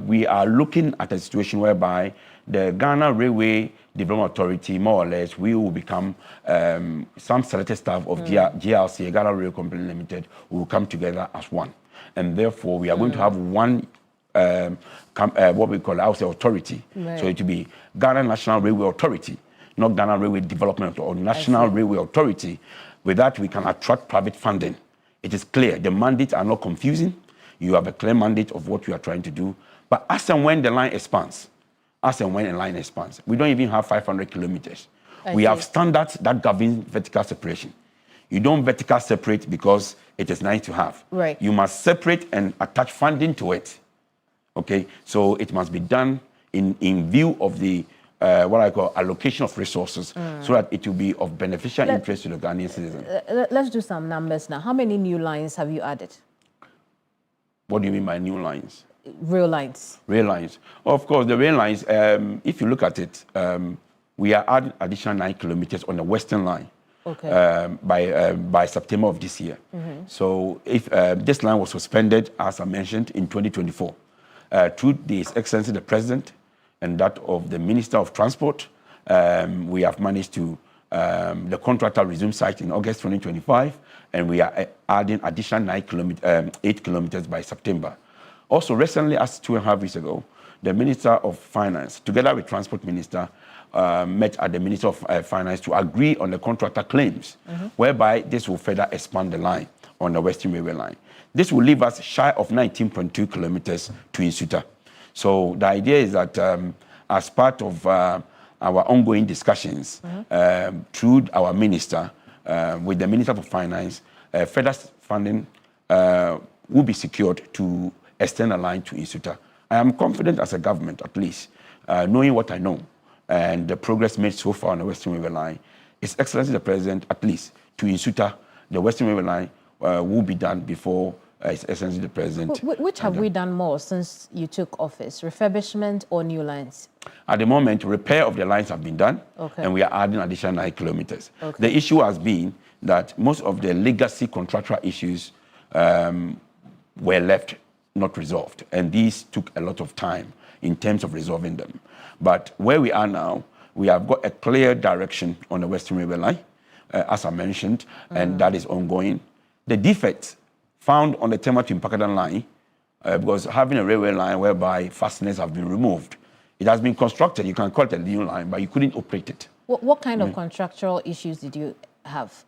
we are looking at a situation whereby the Ghana Railway Development Authority, more or less, we will become some selected staff of GRC, Ghana Rail Company Limited, will come together as one. And therefore, we are going to have one, what we call house authority. Right. So it will be Ghana National Railway Authority, not Ghana Railway Development or National Railway Authority. With that, we can attract private funding. It is clear. The mandates are not confusing. You have a clear mandate of what you are trying to do. But as and when the line expands, we don't even have 500 kilometers. We have standards that govern vertical separation. You don't vertical separate because it is nice to have. Right. You must separate and attach funding to it. Okay, so it must be done in view of the what I call allocation of resources, so that it will be of beneficial interest to the Ghanaian citizen. Let's do some numbers now. How many new lines have you added? What do you mean by new lines? Rail lines. Rail lines. Of course, the rail lines, if you look at it, we are adding additional 9 kilometers on the Western line. Okay. By September of this year. So if this line was suspended, as I mentioned, in 2024, through His Excellency the President and that of the Minister of Transport, we have managed to, the contractor resumed site in August 2025, and we are adding additional 8 kilometers by September. Also, recently, as 2.5 weeks ago, the Minister of Finance, together with Transport Minister, met at the Minister of Finance to agree on the contractor claims, whereby this will further expand the line on the Western Railway line. This will leave us shy of 19.2 kilometers to Nsuta. So the idea is that as part of our ongoing discussions through our minister, with the Minister of Finance, further funding will be secured to extend the line to Nsuta. I am confident as a government, at least, knowing what I know, and the progress made so far on the Western Railway line, His Excellency the President, at least to Nsuta, the Western Railway line will be done before His Excellency the President. Which have we done more since you took office, refurbishment or new lines? At the moment, repair of the lines have been done, and we are adding additional 9 kilometers. The issue has been that most of the legacy contractual issues were left not resolved, and these took a lot of time in terms of resolving them. But where we are now, we have got a clear direction on the Western Railway line, as I mentioned, and that is ongoing. The defects found on the Tema to Mpakadan line, because having a railway line whereby fasteners have been removed, it has been constructed, you can call it a new line, but you couldn't operate it. What kind of contractual issues did you have?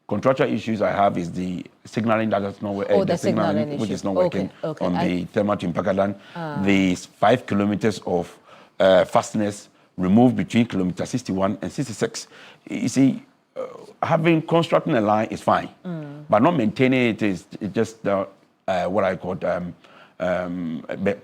Contractual issues I have is the signaling that is not working, the signaling which is not working on the Tema to Mpakadan. The 5 kilometers of fasteners removed between kilometer 61 and 66. You see, constructing a line is fine, but not maintaining it is just what I call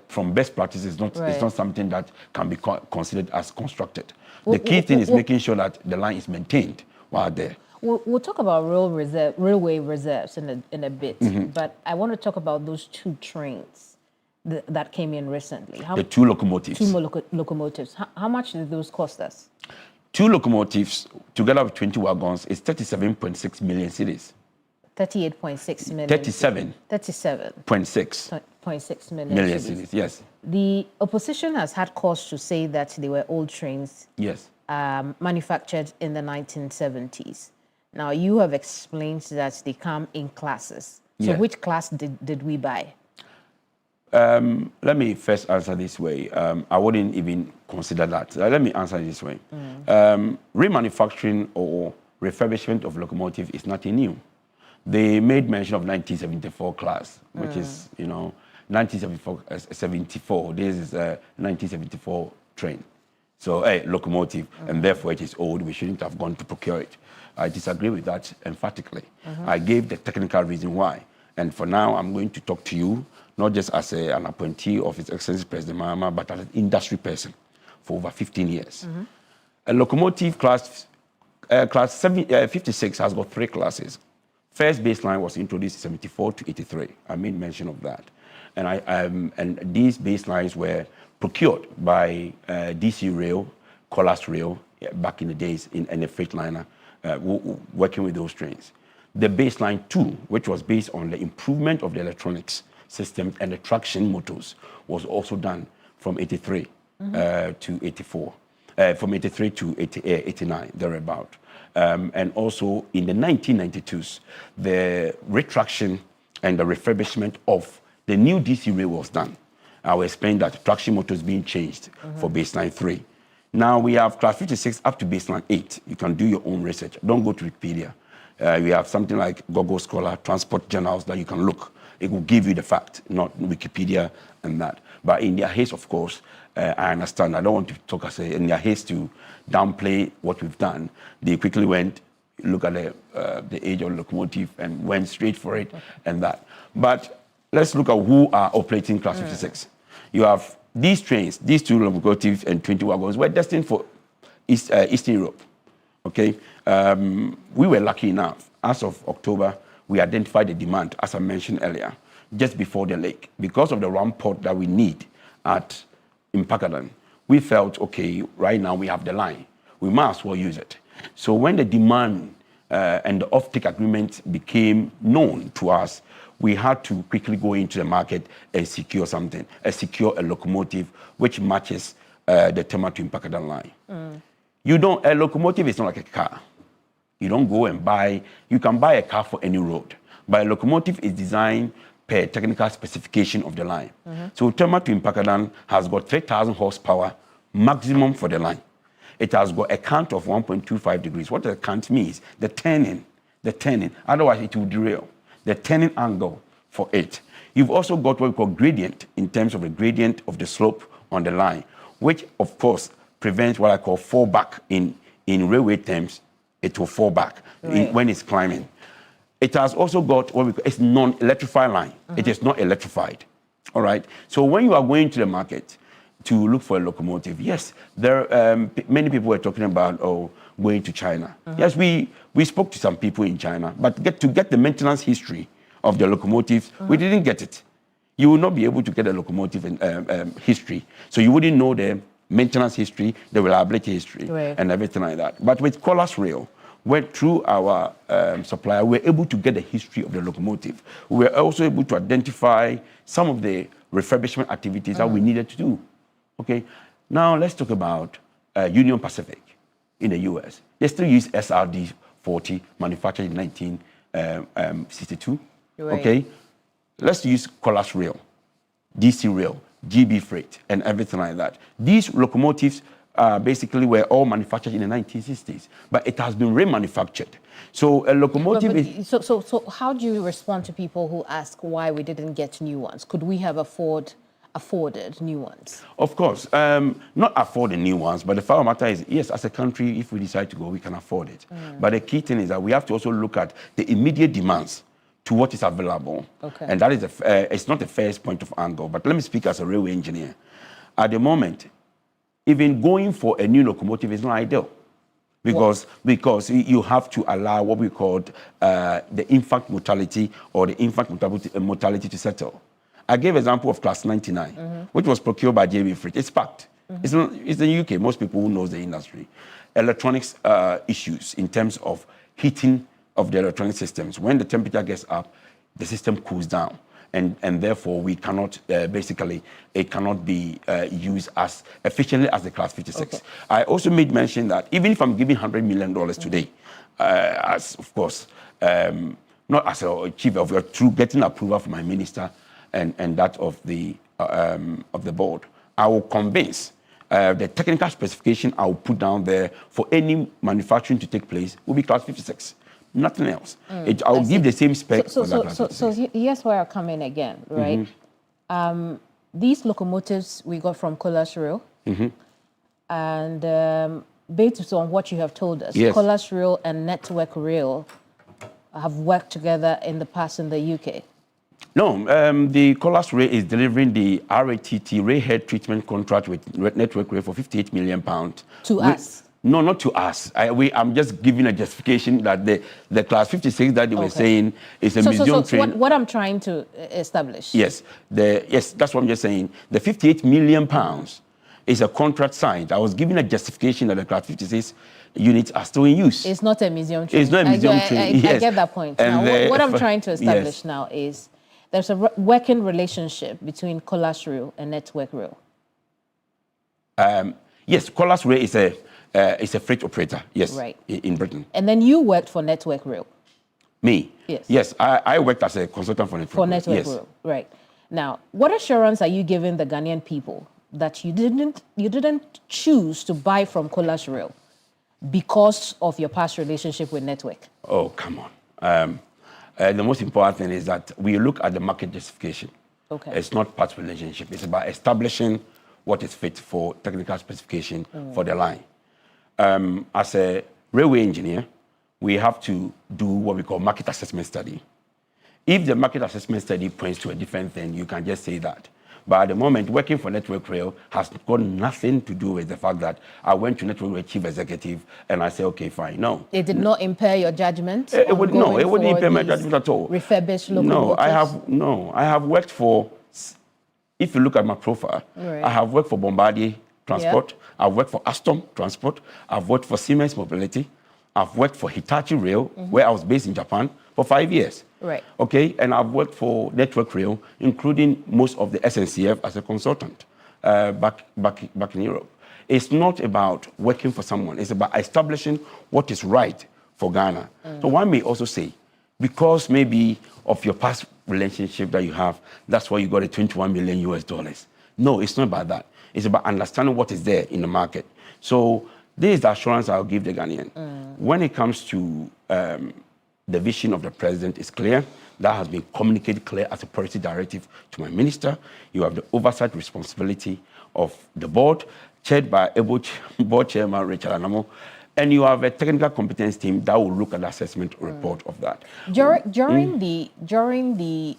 from best practices. It's not something that can be considered as constructed. The key thing is making sure that the line is maintained while there. We'll talk about railway reserves in a bit, but I want to talk about those 2 trains that came in recently. The 2 locomotives. 2 locomotives. How much did those cost us? 2 locomotives, together with 20 wagons, is 37.6 million cedis. 38.6 million. 37.6 million cedis, yes. The opposition has had cause to say that they were old trains. Yes. Manufactured in the 1970s. Now, you have explained that they come in classes. So which class did we buy? Let me first answer this way. I wouldn't even consider that. Let me answer this way. Remanufacturing or refurbishment of locomotive is nothing new. They made mention of 1974 class, which is, 1974. This is a 1974 train. So a locomotive, and therefore it is old. We shouldn't have gone to procure it. I disagree with that emphatically. I gave the technical reason why. And for now, I'm going to talk to you, not just as an appointee of His Excellency President Mahama, but as an industry person for over 15 years. A locomotive class 56 has got 3 classes. First baseline was introduced in 74 to 83. I made mention of that. And these baselines were procured by DC Rail, Colas Rail back in the days in a Freightliner, working with those trains. The baseline 2, which was based on the improvement of the electronics systems and the traction motors, was also done from 83 to 84, from 83 to 89, thereabout. And also in the 1992s, the retraction and the refurbishment of the new DC rail was done. I will explain that traction motors being changed for baseline 3. Now we have class 56 up to baseline 8. You can do your own research. Don't go to Wikipedia. We have something like Google Scholar, transport journals that you can look. It will give you the fact, not Wikipedia and that. But in their haste, of course, I understand. I don't want to talk as in their haste to downplay what we've done. They quickly went, look at the age of locomotive and went straight for it and that. But let's look at who are operating class 56. You have these trains, these 2 locomotives and 20 wagons were destined for Eastern Europe. Okay, we were lucky enough. As of October, we identified the demand, as I mentioned earlier, just before the lake. Because of the round port that we need in Pakadan, we felt, okay, right now we have the line. We might as well use it. So when the demand and the off-take agreement became known to us, we had to quickly go into the market and secure something, secure a locomotive which matches the Tema to Pakadan line. A locomotive is not like a car. You don't go and buy, you can buy a car for any road, but a locomotive is designed per technical specification of the line. So Tema to Pakadan has got 3,000 horsepower maximum for the line. It has got a cant of 1.25 degrees. What the cant means, the turning, otherwise it will derail. The turning angle for it. You've also got what we call gradient in terms of the gradient of the slope on the line, which of course prevents what I call fallback. In railway terms, it will fall back when it's climbing. It has also got what we call, it's non-electrified line. It is not electrified, all right? So when you are going to the market to look for a locomotive, yes, there many people were talking about, going to China. Yes, we spoke to some people in China, but to get the maintenance history of the locomotives, we didn't get it. You will not be able to get a locomotive history, so you wouldn't know the maintenance history, the reliability history, and everything like that. But with Colas Rail, through our supplier, we're able to get the history of the locomotive. We're also able to identify some of the refurbishment activities that we needed to do. Okay, now let's talk about Union Pacific. In the US, they still use SRD-40, manufactured in 1962. Okay, let's use Colas Rail, DC Rail, GB Freight, and everything like that. These locomotives basically were all manufactured in the 1960s, but it has been remanufactured. So a locomotive is... So how do you respond to people who ask why we didn't get new ones? Could we have afforded new ones? Of course, not afford the new ones, but the fact of the matter is, yes, as a country, if we decide to go, we can afford it. But the key thing is that we have to also look at the immediate demands to what is available. And that is, it's not the first point of angle, but let me speak as a railway engineer. At the moment, even going for a new locomotive is not ideal. Because you have to allow what we call the infant mortality or the infant mortality to settle. I gave an example of Class 99, which was procured by JB Freight. It's packed. It's in the UK. Most people who knows the industry. Electronics issues in terms of heating of the electronic systems. When the temperature gets up, the system cools down. And therefore, we cannot, it cannot be used as efficiently as the Class 56. I also made mention that even if I'm giving $100 million today, as of course, not as a chief of through getting approval from my minister, and that of the board, I will convince the technical specification I will put down there for any manufacturing to take place will be Class 56, nothing else. I will give the same spec. So here's where I come in again, right? These locomotives we got from Colas Rail, and based on what you have told us, Colas Rail and Network Rail have worked together in the past in the UK. No, the Colas Rail is delivering the RATT, Rail Head Treatment Contract with Network Rail for £58 million. To us? No, not to us. I'm just giving a justification that the Class 56 that they were saying is a museum train. So what I'm trying to establish. Yes, that's what I'm just saying. The £58 million It's a contract signed. I was given a justification that the Class 56 units are still in use. It's not a museum train. It's not a museum train. I get that point. And now, what I'm trying to establish yes. now is there's a working relationship between Colas Rail and Network Rail. Yes, Colas Rail is a freight operator. Yes, right. in Britain. And then you worked for Network Rail. Me? Yes. Yes, I worked as a consultant for Network Rail. For Network Rail, right. Now, what assurance are you giving the Ghanaian people that you didn't choose to buy from Colas Rail because of your past relationship with Network? Oh, come on. The most important thing is that we look at the market justification. Okay. It's not past relationship. It's about establishing what is fit for technical specification for the line. As a railway engineer, we have to do what we call market assessment study. If the market assessment study points to a different thing, you can just say that. But at the moment, working for Network Rail has got nothing to do with the fact that I went to Network Rail chief executive and I said, okay, fine, no. It did not impair your judgment? It wouldn't impair my judgment at all. Refurbished locomotives? I have worked for, if you look at my profile, right. I have worked for Bombardier Transport, yep. I've worked for Alstom Transport, I've worked for Siemens Mobility, I've worked for Hitachi Rail, where I was based in Japan for 5 years. Right. Okay, and I've worked for Network Rail, including most of the SNCF as a consultant back in Europe. It's not about working for someone. It's about establishing what is right for Ghana. So one may also say, because maybe of your past relationship that you have, that's why you got a $21 million. No, it's not about that. It's about understanding what is there in the market. So this is the assurance I'll give the Ghanaian. When it comes to the vision of the president is clear. That has been communicated clear as a policy directive to my minister. You have the oversight responsibility of the board, chaired by able board chairman Richard Anamo, and you have a technical competence team that will look at the assessment report of that. During the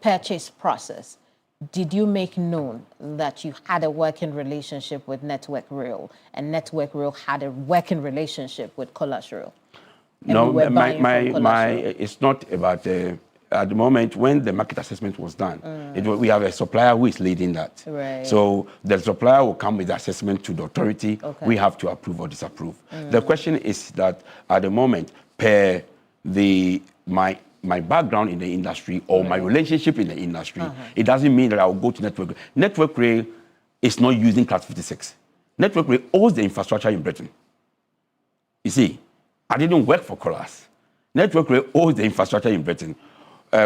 purchase process, did you make known that you had a working relationship with Network Rail and Network Rail had a working relationship with Colas Rail? No, it's not about at the moment when the market assessment was done. We have a supplier who is leading that. Right. So the supplier will come with the assessment to the authority. Okay. We have to approve or disapprove. The question is that at the moment, per my background in the industry or my relationship in the industry, it doesn't mean that I will go to Network Rail. Network Rail is not using Class 56. Network Rail owns the infrastructure in Britain. You see, I didn't work for Colas. Network Rail owns the infrastructure in Britain.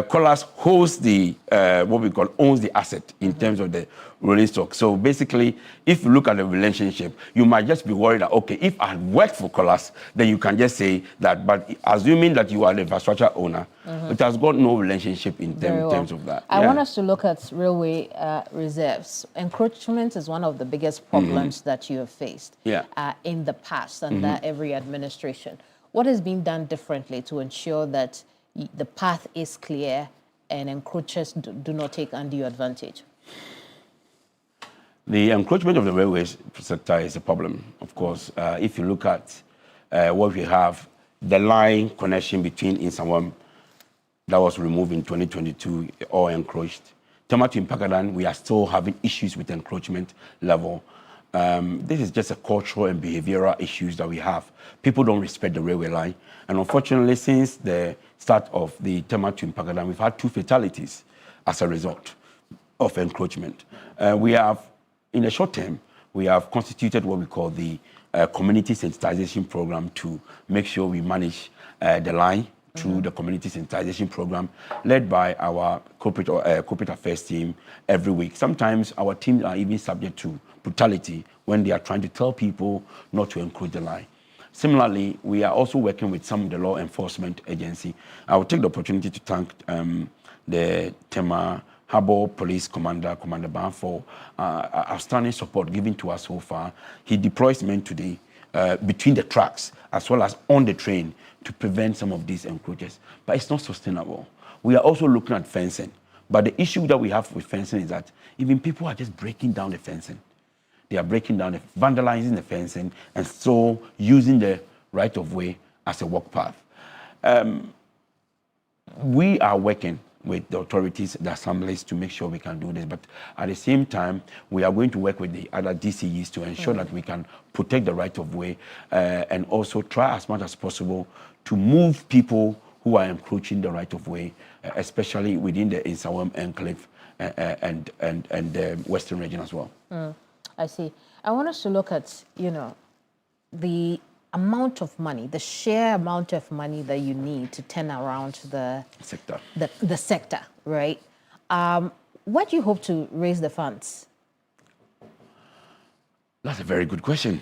Colas holds the, owns the asset in terms of the rolling stock. So basically, if you look at the relationship, you might just be worried that, okay, if I had worked for Colas, then you can just say that, but assuming that you are the infrastructure owner, it has got no relationship in terms of that. I want us to look at railway reserves. Encroachment is one of the biggest problems that you have faced in the past under every administration. What is being done differently to ensure that the path is clear and encroachers do not take undue advantage? The encroachment of the railway sector is a problem, of course. If you look at what we have, the line connection between Insawam that was removed in 2022 or encroached. Tema to Mpakadan, we are still having issues with encroachment level. This is just a cultural and behavioral issues that we have. People don't respect the railway line. And unfortunately, since the start of the Tema to Mpakadan, we've had 2 fatalities as a result of encroachment. We have, in the short term, we have constituted what we call the community sensitization program to make sure we manage the line through the community sensitization program led by our corporate affairs team every week. Sometimes our teams are even subject to brutality when they are trying to tell people not to encroach the line. Similarly, we are also working with some of the law enforcement agency. I will take the opportunity to thank the Tema Harbour Police Commander Ban, for outstanding support given to us so far. He deploys men today between the tracks as well as on the train to prevent some of these encroaches. But it's not sustainable. We are also looking at fencing. But the issue that we have with fencing is that even people are just breaking down the fencing. They are breaking down, vandalizing the fencing, and so using the right-of-way as a walk path. We are working with the authorities, the assemblies, to make sure we can do this. But at the same time, we are going to work with the other DCEs to ensure that we can protect the right of way and also try as much as possible to move people who are encroaching the right of way, especially within the Insawam enclave and the Western region as well. I see. I want us to look at, the amount of money, the sheer amount of money that you need to turn around the sector. The sector, right? What do you hope to raise the funds? That's a very good question.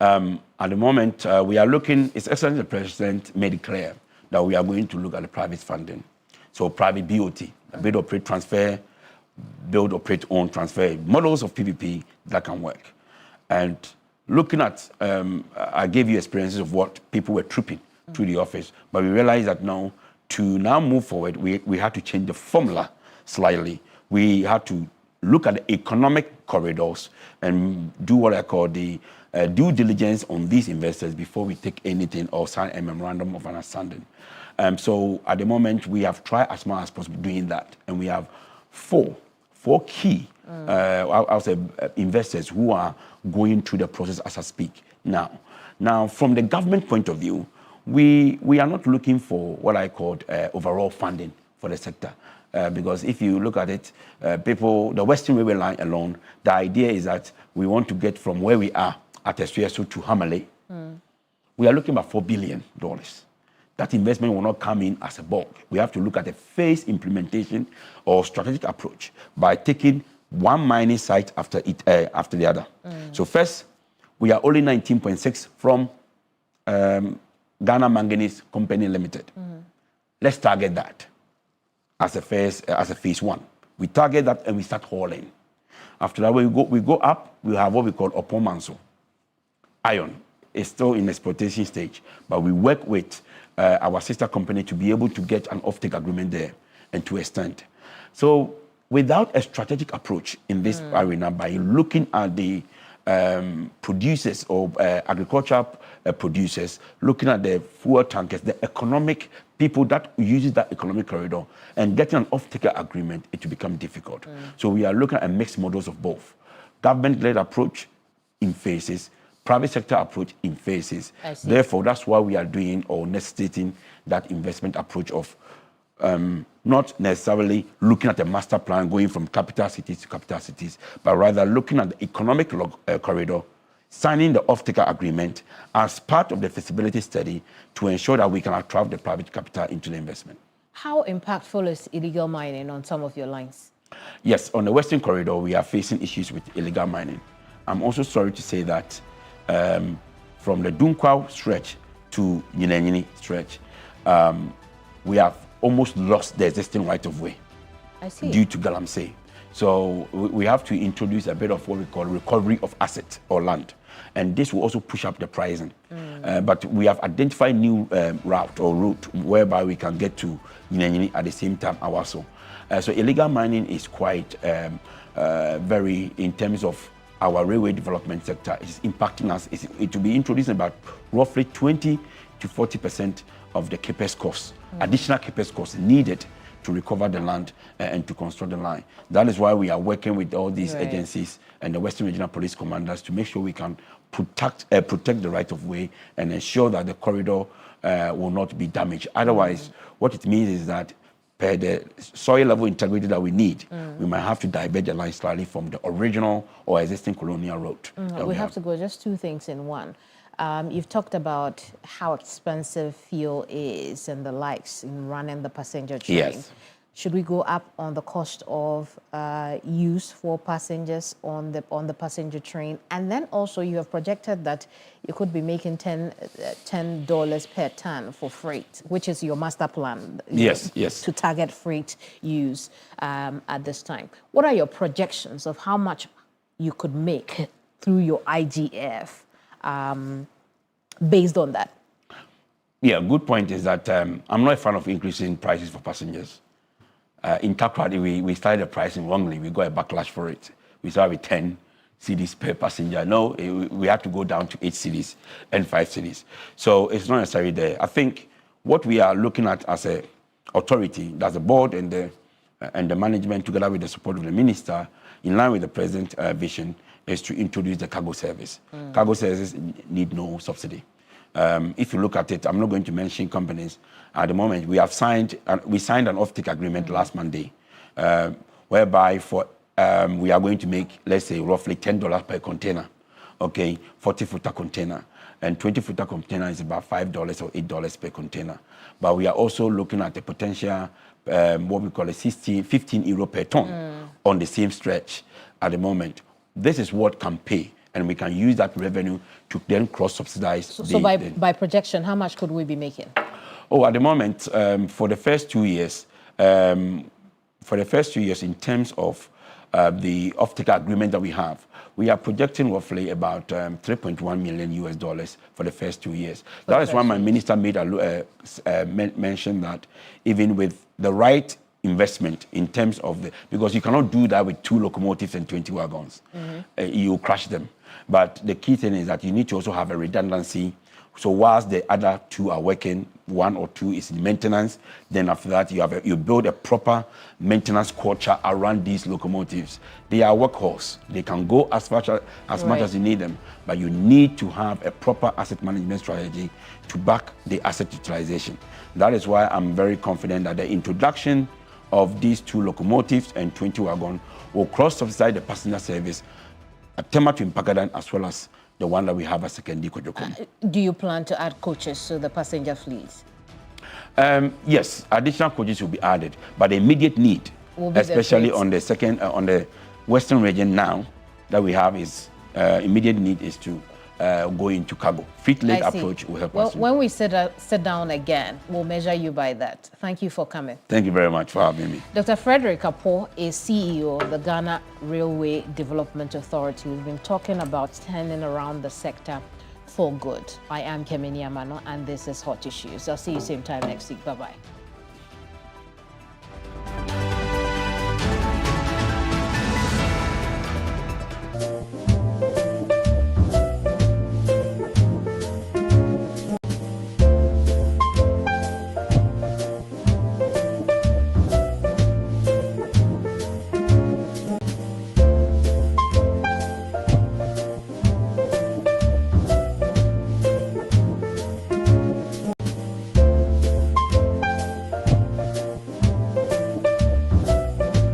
At the moment, we are looking, His Excellency the President made it clear that we are going to look at the private funding. So private BOT, build, operate, transfer, build, operate, own, transfer, models of PPP that can work. And looking at, I gave you experiences of what people were trooping through the office, but we realized that now, to now move forward, we had to change the formula slightly. We had to look at the economic corridors and do what I call the due diligence on these investors before we take anything or sign a memorandum of understanding. So at the moment, we have tried as much as possible doing that, and we have four key I'll say investors who are going through the process as I speak now. From the government point of view, we are not looking for what I call overall funding for the sector. Because if you look at it, the Western Railway line alone, the idea is that we want to get from where we are at Esuyesu to Hamale. We are looking at $4 billion. That investment will not come in as a bulk. We have to look at a phased implementation or strategic approach by taking one mining site after the other. So first, we are only 19.6 from Ghana Manganese Company Limited. Let's target that as a phase one. We target that and we start hauling. After that, we go up, we have what we call Opomanso. Iron is still in exploitation stage, but we work with our sister company to be able to get an offtake agreement there and to extend. So without a strategic approach in this arena, by looking at the producers or agricultural producers, looking at the fuel tankers, the economic people that uses that economic corridor, and getting an off-taker agreement, it will become difficult. So we are looking at mixed models of both. Government-led approach in phases, private sector approach in phases. Therefore, that's why we are doing or necessitating that investment approach of not necessarily looking at a master plan going from capital cities to capital cities, but rather looking at the economic corridor, signing the off-taker agreement as part of the feasibility study to ensure that we can attract the private capital into the investment. How impactful is illegal mining on some of your lines? Yes, on the Western Corridor, we are facing issues with illegal mining. I'm also sorry to say that from the Dunkwao stretch to Nyinanyini stretch, we have almost lost the existing right of way due to Galamsey. So we have to introduce a bit of what we call recovery of asset or land. And this will also push up the pricing. But we have identified new route whereby we can get to Nyinanyini at the same time also. So illegal mining is quite very, in terms of our railway development sector, is impacting us. It will be introducing about roughly 20 to 40% of the CAPEX costs, additional CAPEX costs needed to recover the land and to construct the line. That is why we are working with all these agencies and the Western Regional Police Commanders to make sure we can protect the right of way and ensure that the corridor will not be damaged. Otherwise, what it means is that per the soil level integrity that we need, we might have to divert the line slightly from the original or existing colonial route. We have to go just two things in one. You've talked about how expensive fuel is and the likes in running the passenger train. Yes. Should we go up on the cost of use for passengers on the passenger train? And then also you have projected that you could be making $10 per ton for freight, which is your master plan. Yes. To target freight use at this time. What are your projections of how much you could make through your IGF based on that? Yeah, good point is that I'm not a fan of increasing prices for passengers. In Takoradi, we started the pricing wrongly. We got a backlash for it. We started with 10 cedis per passenger. No, we had to go down to 8 cedis and 5 cedis. So it's not necessarily there. I think what we are looking at as a authority, that's the board and the management, together with the support of the minister, in line with the president's vision, is to introduce the cargo service. Cargo services need no subsidy. If you look at it, I'm not going to mention companies. At the moment, we signed an offtake agreement last Monday, whereby we are going to make, let's say, roughly $10 per container, okay, 40-footer container. And 20-footer container is about $5 or $8 per container. But we are also looking at the potential, what we call 15 euro per ton on the same stretch at the moment. This is what can pay, and we can use that revenue to then cross-subsidize. So by projection, how much could we be making? Oh, at the moment, for the first 2 years, in terms of the offtake agreement that we are projecting roughly about $3.1 million for the first 2 years. That is why my minister made mention that even with the right investment in terms of because you cannot do that with 2 locomotives and 20 wagons. You crash them. But the key thing is that you need to also have a redundancy. So whilst the other 2 are working, 1 or 2 is in maintenance, then after that you build a proper maintenance culture around these locomotives. They are workhorse. They can go as much as you need them, but you need to have a proper asset management strategy to back the asset utilization. That is why I'm very confident that the introduction of these 2 locomotives and 20 wagons will cross-subsidize the passenger service at Tema to Mpakadan, as well as the one that we have at Sekondi Kojokom. Do you plan to add coaches to the passenger fleet? Yes, additional coaches will be added, but the immediate need, especially on the western region now that we have, is immediate need is to go into cargo. Fleet-led approach will help us. When we sit down again, we'll measure you by that. Thank you for coming. Thank you very much for having me. Dr. Frederick Apo is CEO of the Ghana Railway Development Authority. We've been talking about turning around the sector for good. I am Kemini Amano, and this is Hot Issues. I'll see you same time next week. Bye-bye.